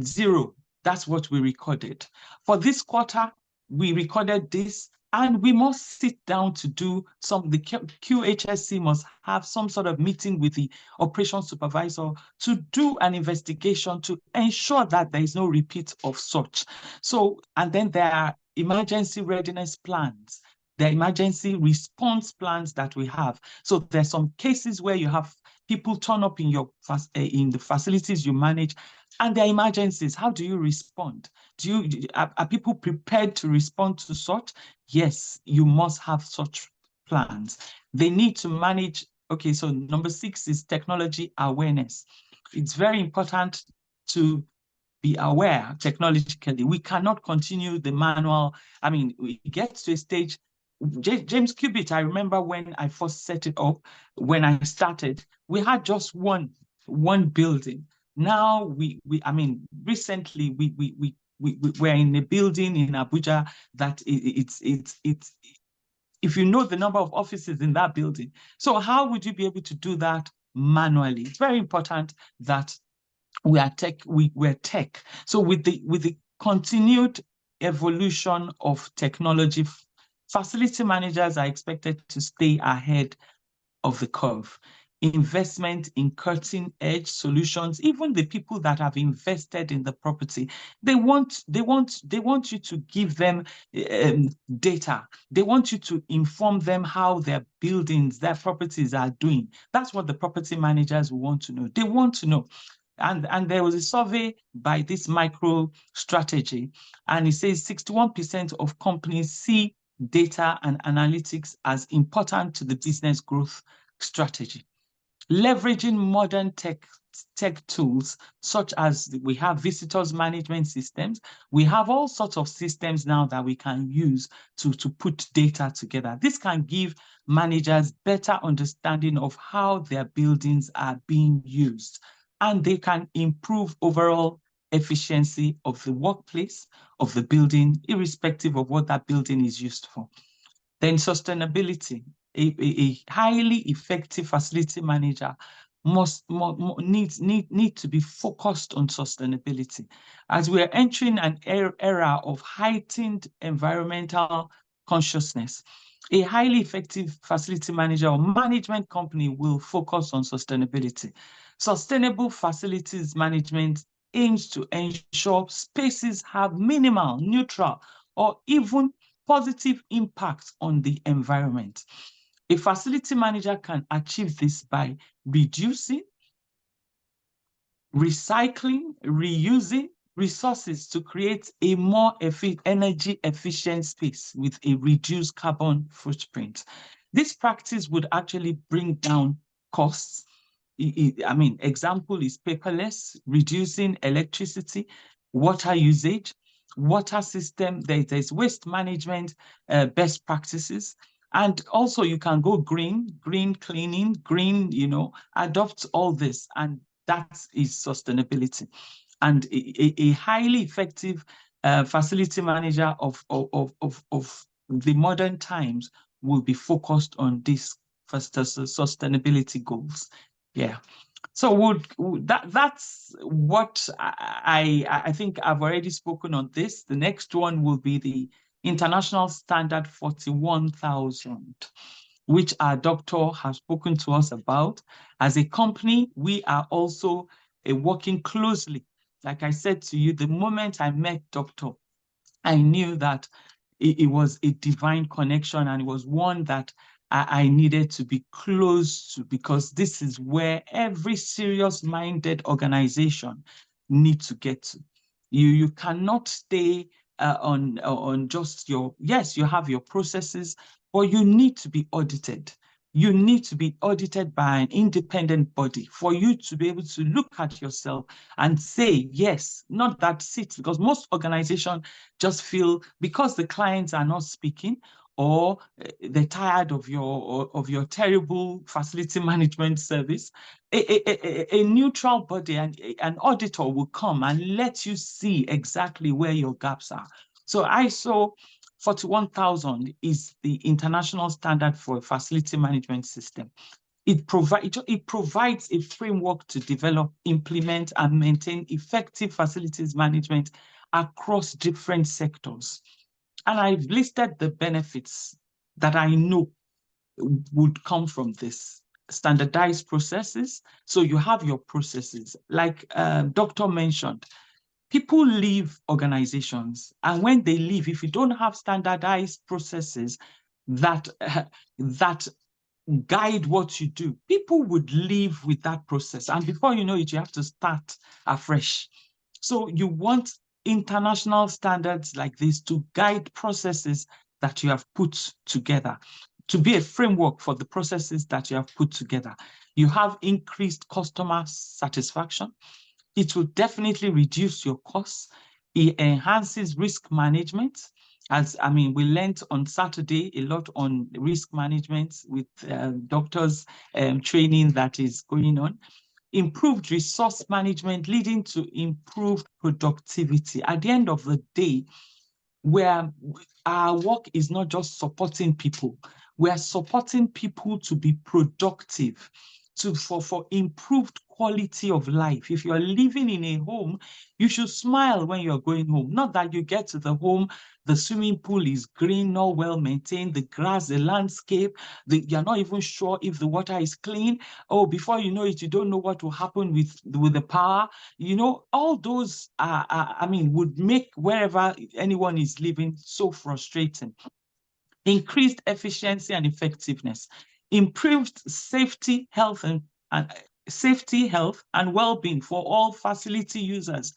0, that's what we recorded. For this quarter, we recorded this, and we must sit down to do the QHSE must have some sort of meeting with the operations supervisor to do an investigation to ensure that there is no repeat of such. So, and then there are emergency readiness plans, the emergency response plans that we have. So there's some cases where you have people turn up in in the facilities you manage, and there are emergencies. How do you respond? Are people prepared to respond to such? Yes, you must have such plans. They need to manage. Okay, so number 6 is technology awareness. It's very important to be aware technologically. We cannot continue the manual. I mean, we get to a stage. James Cubitt, I remember when I first set it up, when I started, we had just one building. Now I mean, recently we're in a building in Abuja that it's if you know the number of offices in that building. So how would you be able to do that manually? It's very important that we're tech. So with the continued evolution of technology, facility managers are expected to stay ahead of the curve. Investment in cutting-edge solutions, even the people that have invested in the property, they want you to give them data. They want you to inform them how their buildings, their properties are doing. That's what the property managers want to know. They want to know. And there was a survey by this MicroStrategy, and it says 61% of companies see data and analytics as important to the business growth strategy. Leveraging modern tech tools, such as we have visitors management systems. We have all sorts of systems now that we can use to put data together. This can give managers better understanding of how their buildings are being used, and they can improve overall efficiency of the workplace, of the building, irrespective of what that building is used for. Then sustainability. A highly effective facility manager must need to be focused on sustainability. As we are entering an era of heightened environmental consciousness, a highly effective facility manager or management company will focus on sustainability. Sustainable facilities management aims to ensure spaces have minimal, neutral, or even positive impact on the environment. A facility manager can achieve this by reducing, recycling, reusing resources to create a more energy efficient space with a reduced carbon footprint. This practice would actually bring down costs. I mean, example is paperless, reducing electricity, water usage, water system, there's waste management best practices. And also you can go green cleaning, green, adopt all this, and that is sustainability. And a highly effective facility manager of the modern times will be focused on these sustainability goals. Yeah. So that's what I think I've already spoken on this. The next one will be the International Standard 41,000, which our doctor has spoken to us about. As a company, we are also working closely. Like I said to you, the moment I met Doctor, I knew that it was a divine connection, and it was one that I needed to be close to, because this is where every serious-minded organization needs to get to. You cannot stay on just yes, you have your processes, but you need to be audited. You need to be audited by an independent body for you to be able to look at yourself and say, yes, not that sit, because most organizations just feel because the clients are not speaking, or they're tired of your terrible facility management service, a neutral body and an auditor will come and let you see exactly where your gaps are. So ISO 41,000 is the international standard for a facility management system. It provides a framework to develop, implement, and maintain effective facilities management across different sectors. And I've listed the benefits that I know would come from this. Standardized processes. So you have your processes. Like Doctor mentioned, people leave organizations, and when they leave, if you don't have standardized processes that guide what you do, people would live with that process. And before you know it, you have to start afresh. So you want international standards like this to guide processes that you have put together, to be a framework for the processes that you have put together. You have increased customer satisfaction. It will definitely reduce your costs. It enhances risk management. As I mean, we learned on Saturday a lot on risk management with doctors training that is going on. Improved resource management leading to improved productivity. At the end of the day, where our work is not just supporting people, we are supporting people to be productive, for improved quality of life. If you are living in a home, you should smile when you're going home. Not that you get to the home, the swimming pool is green, not well maintained, the grass, the landscape, you're not even sure if the water is clean. Oh, before you know it, you don't know what will happen with the power. You know, all those I mean, would make wherever anyone is living so frustrating. Increased efficiency and effectiveness, improved safety, health, and well-being for all facility users,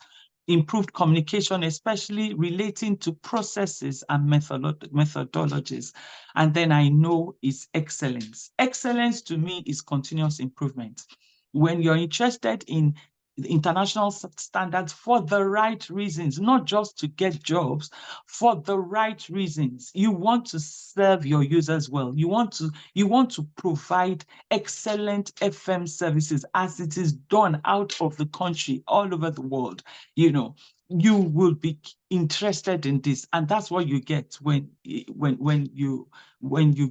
improved communication, especially relating to processes and methodologies. And then I know is excellence. Excellence to me is continuous improvement. When you're interested in international standards for the right reasons, not just to get jobs, for the right reasons. You want to serve your users well. You want to provide excellent FM services as it is done out of the country, all over the world. You know, you will be interested in this, and that's what you get when you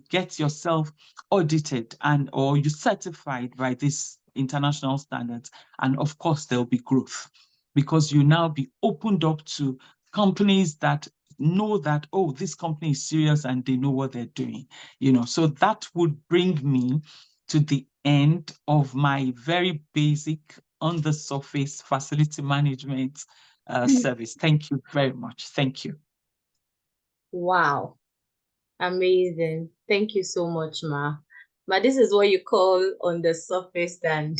get yourself audited or you certified by this international standards. And of course, there'll be growth because you now be opened up to companies that know that, oh, this company is serious and they know what they're doing, so that would bring me to the end of my very basic on the surface facility management service. Thank you very much. Thank you. Wow. Amazing. Thank you so much, Ma. Ma, this is what you call on the surface and,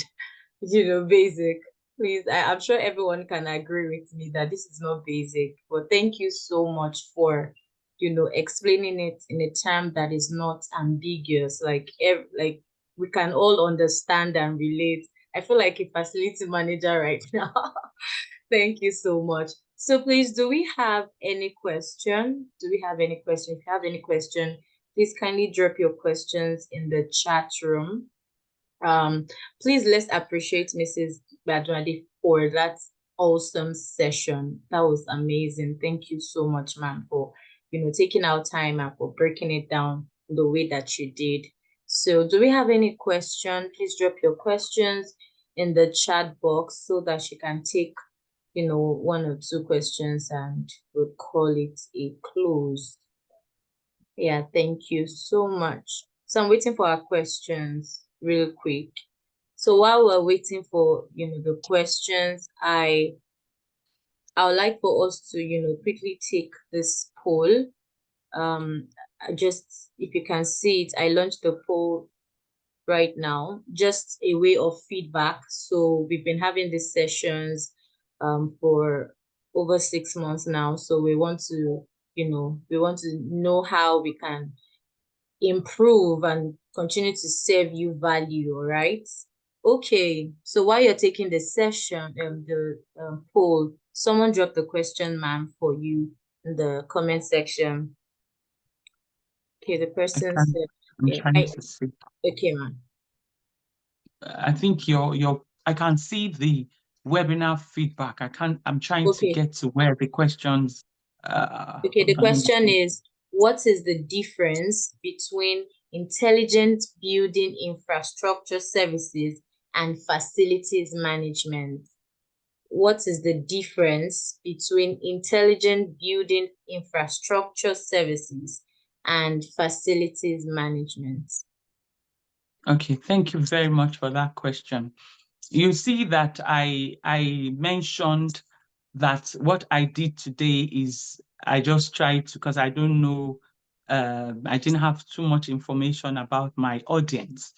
basic. Please, I'm sure everyone can agree with me that this is not basic, but thank you so much for, explaining it in a term that is not ambiguous. Like we can all understand and relate. I feel like a facility manager right now. Thank you so much. So please, do we have any question? Do we have any question? If you have any question, please kindly drop your questions in the chat room. Please, let's appreciate Mrs. Badwadi for that awesome session. That was amazing. Thank you so much, ma'am, for taking our time and for breaking it down the way that you did. So do we have any question? Please drop your questions in the chat box so that she can take one or two questions and we'll call it a close. Yeah, thank you so much. So I'm waiting for our questions real quick. So while we're waiting for the questions, I would like for us to quickly take this poll. Just if you can see it, I launched the poll right now, just a way of feedback. So we've been having these sessions for over 6 months now. So we want to know how we can improve and continue to save you value, all right? Okay, so while you're taking the session, the poll, someone dropped the question, ma'am, for you in the comment section. Okay, the person said, I'm trying to see. Okay, ma'am. I think I can see the webinar feedback. I'm trying to get to where the questions. Okay, the question is, what is the difference between intelligent building infrastructure services and facilities management? What is the difference between intelligent building infrastructure services and facilities management? Okay, thank you very much for that question. You see that I mentioned that what I did today is I just tried to, because I don't know I didn't have too much information about my audience.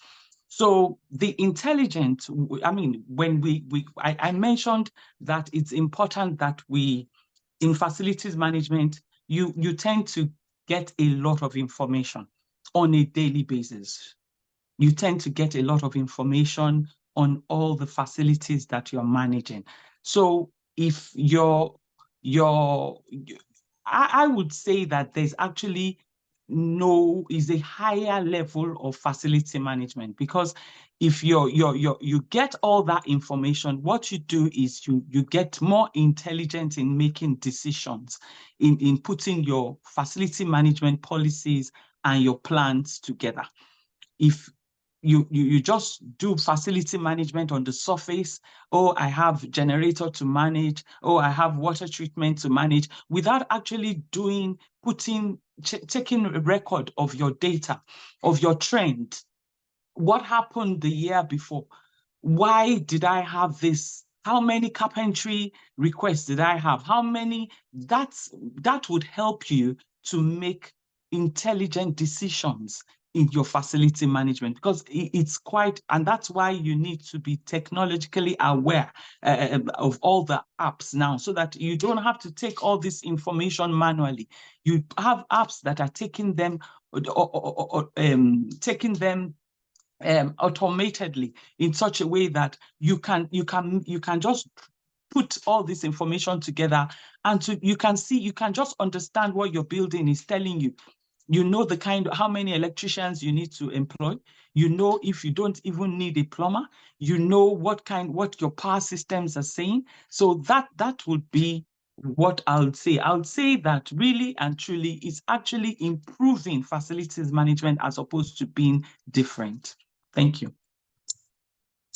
So the intelligent, I mean, when I mentioned that it's important that we, in facilities management, you tend to get a lot of information on a daily basis. You tend to get a lot of information on all the facilities that you're managing. So if I would say that there's actually is a higher level of facility management, because if you get all that information, what you do is you get more intelligent in making decisions, in putting your facility management policies and your plans together. If you just do facility management on the surface, oh, I have generator to manage, oh, I have water treatment to manage, without actually taking a record of your data, of your trend. What happened the year before? Why did I have this? How many carpentry requests did I have? How many? That would help you to make intelligent decisions in your facility management, because it's quite, and that's why you need to be technologically aware of all the apps now, so that you don't have to take all this information manually. You have apps that are taking them automatedly in such a way that you can just put all this information together, and you can just understand what your building is telling you. You know how many electricians you need to employ. You know if you don't even need a plumber. You know what your power systems are saying. So that would be what I would say. I would say that really and truly is actually improving facilities management as opposed to being different. Thank you.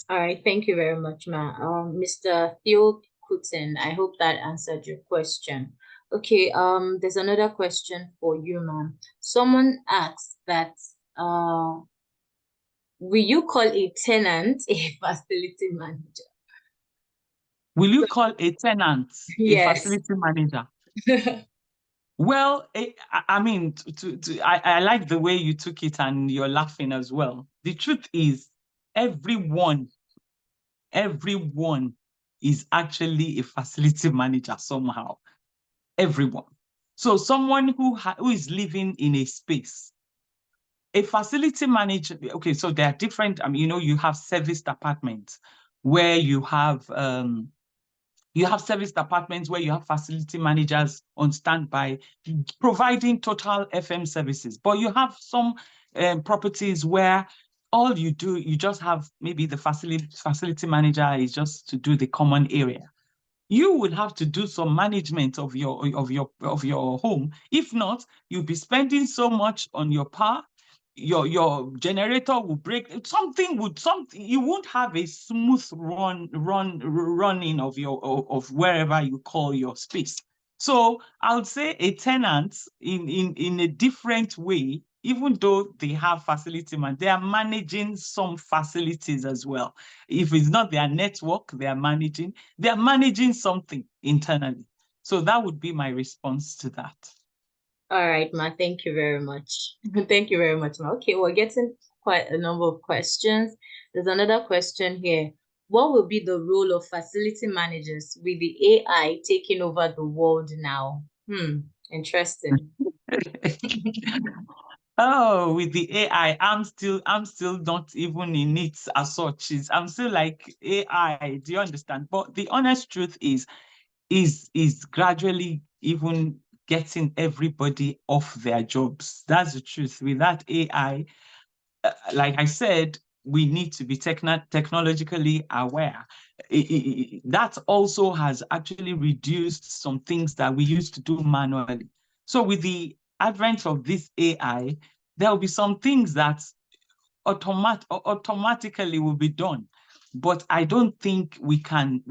All right, thank you very much, Ma. Mr. Theo Kutin, I hope that answered your question. Okay, there's another question for you, ma'am. Someone asked that, will you call a tenant a facility manager? Will you call a tenant a facility manager? Well, I mean, I like the way you took it, and you're laughing as well. The truth is, everyone is actually a facility manager somehow. Everyone. So someone who is living in a space, a facility manager. Okay, so there are different. You have service departments where you have service departments where you have facility managers on standby providing total FM services. But you have some properties where all you do, you just have maybe the facility manager is just to do the common area. You would have to do some management of your home. If not, you'll be spending so much on your power. Your generator will break. You won't have a smooth running of wherever you call your space. So I would say a tenant in a different way, even though they have facility they are managing some facilities as well. If it's not their network they are managing something internally. So that would be my response to that. All right, Ma, thank you very much. Thank you very much, Ma. Okay, we're getting quite a number of questions. There's another question here. What will be the role of facility managers with the AI taking over the world now? Interesting. Oh, with the AI, I'm still not even in it as such. I'm still like, AI, do you understand? But the honest truth is gradually even getting everybody off their jobs. That's the truth. With that AI, like I said, we need to be technologically aware. That also has actually reduced some things that we used to do manually. So with the advent of this AI, there will be some things that automatically will be done. But I don't think we can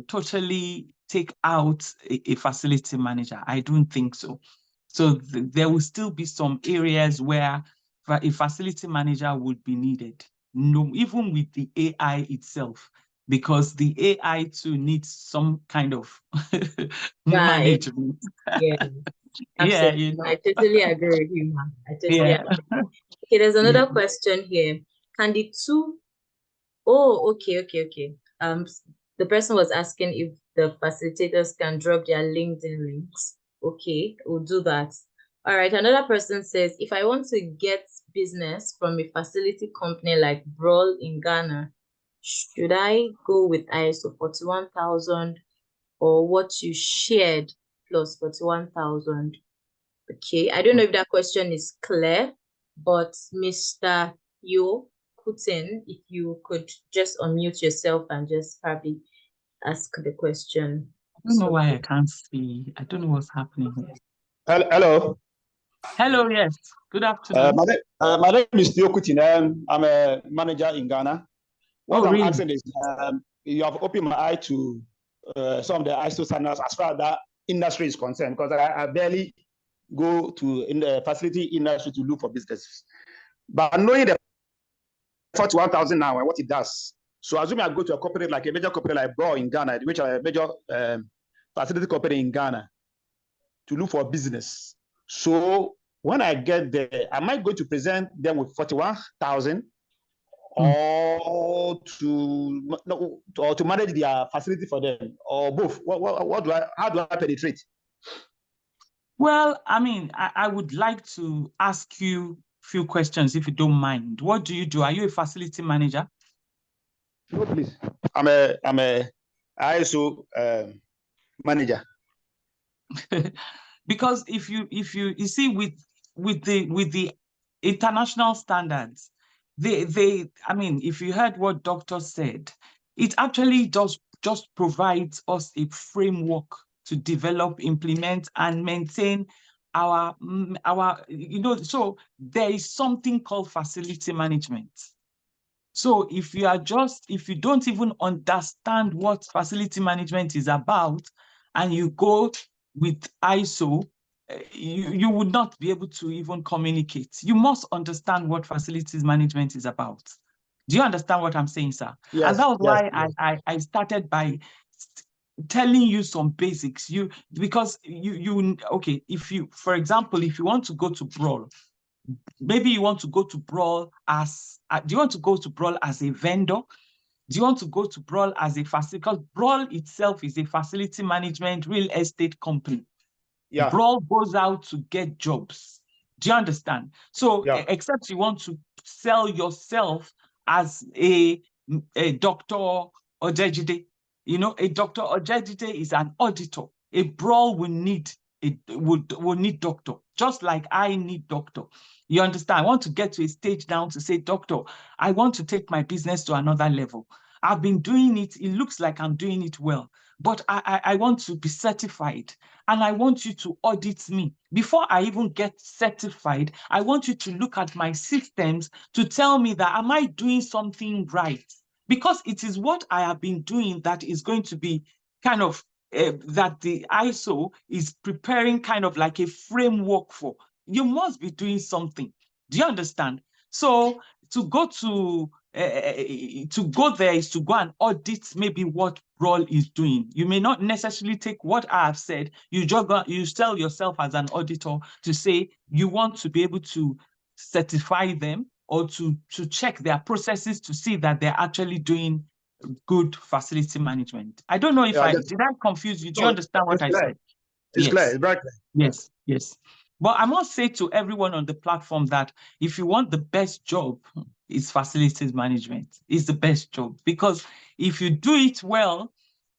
totally take out a facility manager. I don't think so. So there will still be some areas where a facility manager would be needed. No, even with the AI itself, because the AI too needs some kind of management. Yeah. Yeah, Absolutely. you know. I totally agree with you, ma'am. I totally Yeah. agree. Okay, there's Yeah. another question here. Can the two Oh, okay. The person was asking if the facilitators can drop their LinkedIn links. Okay, we'll do that. All right, another person says, if I want to get business from a facility company like Brawl in Ghana, should I go with ISO 41,000 or what you shared plus 41,000? Okay, I don't know if that question is clear, but Mr. Yo Putin, if you could just unmute yourself and just probably ask the question. I don't know why I can't see. I don't know what's happening here. Hello. Hello, yes. Good afternoon. My name is Theo Kutin. I'm a manager in Ghana. What I'm really? asking is, you have opened my eye to some of the ISO standards as far as that industry is concerned, because I barely go to in the facility industry to look for businesses. But knowing the 41,000 now and what it does, so assuming I go to a corporate like a major corporate like Brawl in Ghana, which are a major facility company in Ghana, to look for a business. So when I get there, am I going to present them with 41,000 or to manage their facility for them, or both? How do I penetrate? Well, I mean, I would like to ask you a few questions if you don't mind. What do you do? Are you a facility manager? No, please. I'm a ISO manager. Because if you see with the international standards, I mean, if you heard what doctor said, it actually just provides us a framework to develop, implement, and maintain our so there is something called facility management. So if you don't even understand what facility management is about and you go with ISO, you would not be able to even communicate. You must understand what facilities management is about. Do you understand what I'm saying, sir? Yes, and that was why yes. I started by telling you some basics. Because okay, for example, if you want to go to Brawl, maybe you want to go to Brawl as, do you want to go to Brawl as a vendor? Do you want to go to Brawl as a facility? Because Brawl itself is a facility management real estate company. Yeah. Brawl goes out to get jobs. Do you understand? So yeah. Except you want to sell yourself as a Dr. Ojejide. A Dr. Ojejide is an auditor. A Brawl will need doctor, just like I need doctor. You understand? I want to get to a stage now to say, doctor, I want to take my business to another level. I've been doing it. It looks like I'm doing it well, but I want to be certified, and I want you to audit me. Before I even get certified, I want you to look at my systems to tell me that, am I doing something right? Because it is what I have been doing that is going to be kind of that the ISO is preparing kind of like a framework for. You must be doing something. Do you understand? So to go there is to go and audit maybe what Brawl is doing. You may not necessarily take what I have said. You sell yourself as an auditor to say you want to be able to certify them or to check their processes to see that they're actually doing good facility management. I don't know if did I confuse you? Do you understand what I said? It's clear. It's very clear. Yes. But I must say to everyone on the platform that if you want the best job, it's facilities management. It's the best job, because if you do it well,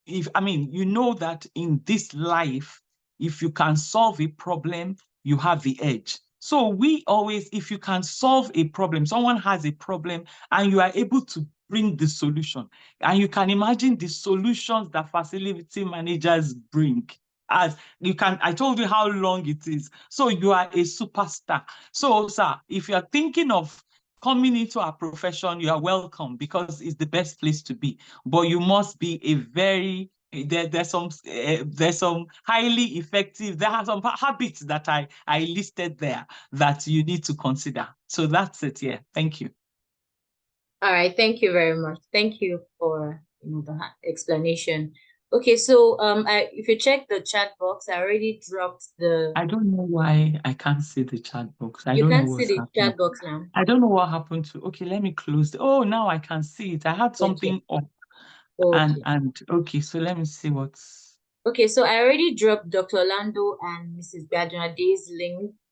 you know that in this life, if you can solve a problem, you have the edge. So we always, if you can solve a problem, someone has a problem and you are able to bring the solution, and you can imagine the solutions that facility managers bring. As you can, I told you how long it is. So you are a superstar. So, sir, if you are thinking of coming into our profession, you are welcome, because it's the best place to be. But you must be a very there's some highly effective. There are some habits that I listed there that you need to consider. So that's it. Yeah, thank you. All right, thank you very much. Thank you for the explanation. Okay, so if you check the chat box, I already dropped the. I don't know why I can't see the chat box. I You don't know can't see what's the happening. chat box now. I don't know what happened to. Okay, let me close. Oh, now I can see it. I had Okay. something up, Okay. and okay. So let me see what's. Okay, so I already dropped Dr. Orlando and Mrs. Bajunade's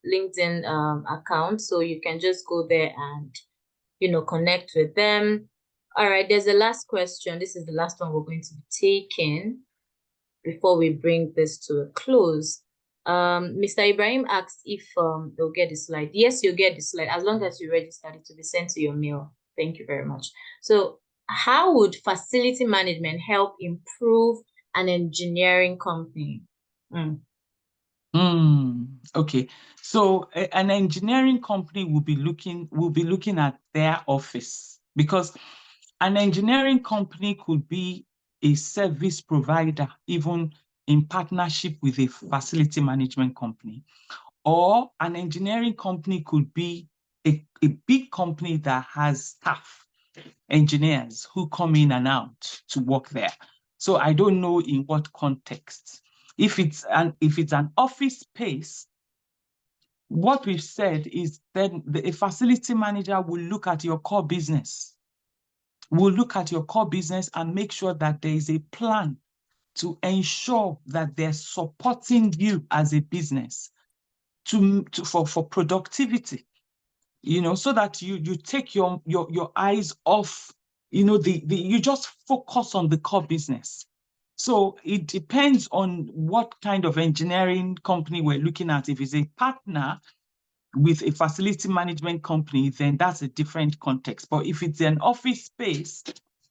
LinkedIn account, so you can just go there and connect with them. All right, there's the last question. This is the last one we're going to be taking before we bring this to a close. Mr. Ibrahim asked if they'll get the slide. Yes, you'll get the slide as long as you register it to be sent to your mail. Thank you very much. So how would facility management help improve an engineering company? Okay, so an engineering company will be looking at their office, because an engineering company could be a service provider, even in partnership with a facility management company, or an engineering company could be a big company that has staff, engineers who come in and out to work there. So I don't know in what context. If it's an office space, what we've said is then a facility manager will look at your core business. Will look at your core business and make sure that there is a plan to ensure that they're supporting you as a business for productivity, so that you take your eyes off, you just focus on the core business. So it depends on what kind of engineering company we're looking at. If it's a partner with a facility management company, then that's a different context. But if it's an office space,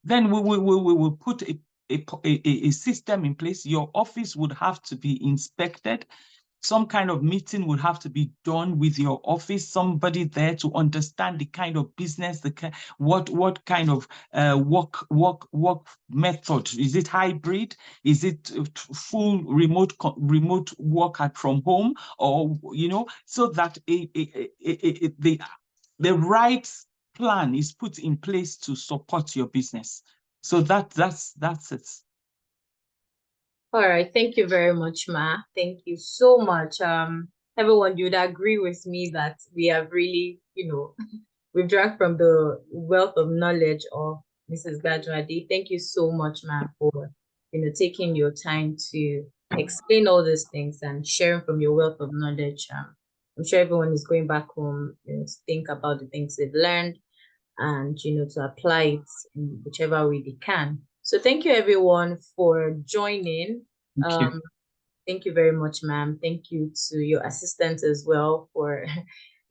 then we will put a system in place. Your office would have to be inspected. Some kind of meeting would have to be done with your office, somebody there to understand the kind of business, what kind of work method. Is it hybrid? Is it full remote work from home? Or, so that the right plan is put in place to support your business. So that's it. All right, thank you very much, Ma. Thank you so much. Everyone, you'd agree with me that we have really, we've drank from the wealth of knowledge of Mrs. Bajwadi. Thank you so much, Ma, for taking your time to explain all these things and sharing from your wealth of knowledge. I'm sure everyone is going back home, to think about the things they've learned and to apply it in whichever way they can. So thank you everyone for joining. Thank you. Thank you very much, ma'am. Thank you to your assistant as well for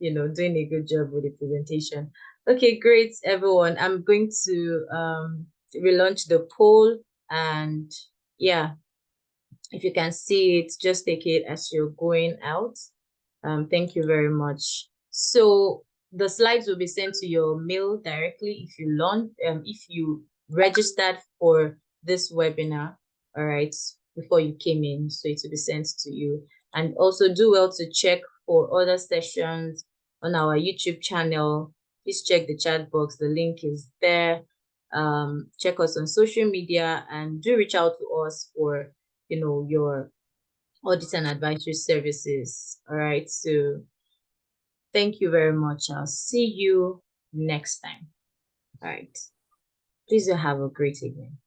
doing a good job with the presentation. Okay, great everyone. I'm going to relaunch the poll, and yeah, if you can see it, just take it as you're going out. Thank you very much. So the slides will be sent to your mail directly if you registered for this webinar, all right, before you came in. So it will be sent to you. And also do well to check for other sessions on our YouTube channel. Please check the chat box. The link is there. Check us on social media and do reach out to us for your audit and advisory services. All right. So thank you very much. I'll see you next time. All right. Please have a great evening.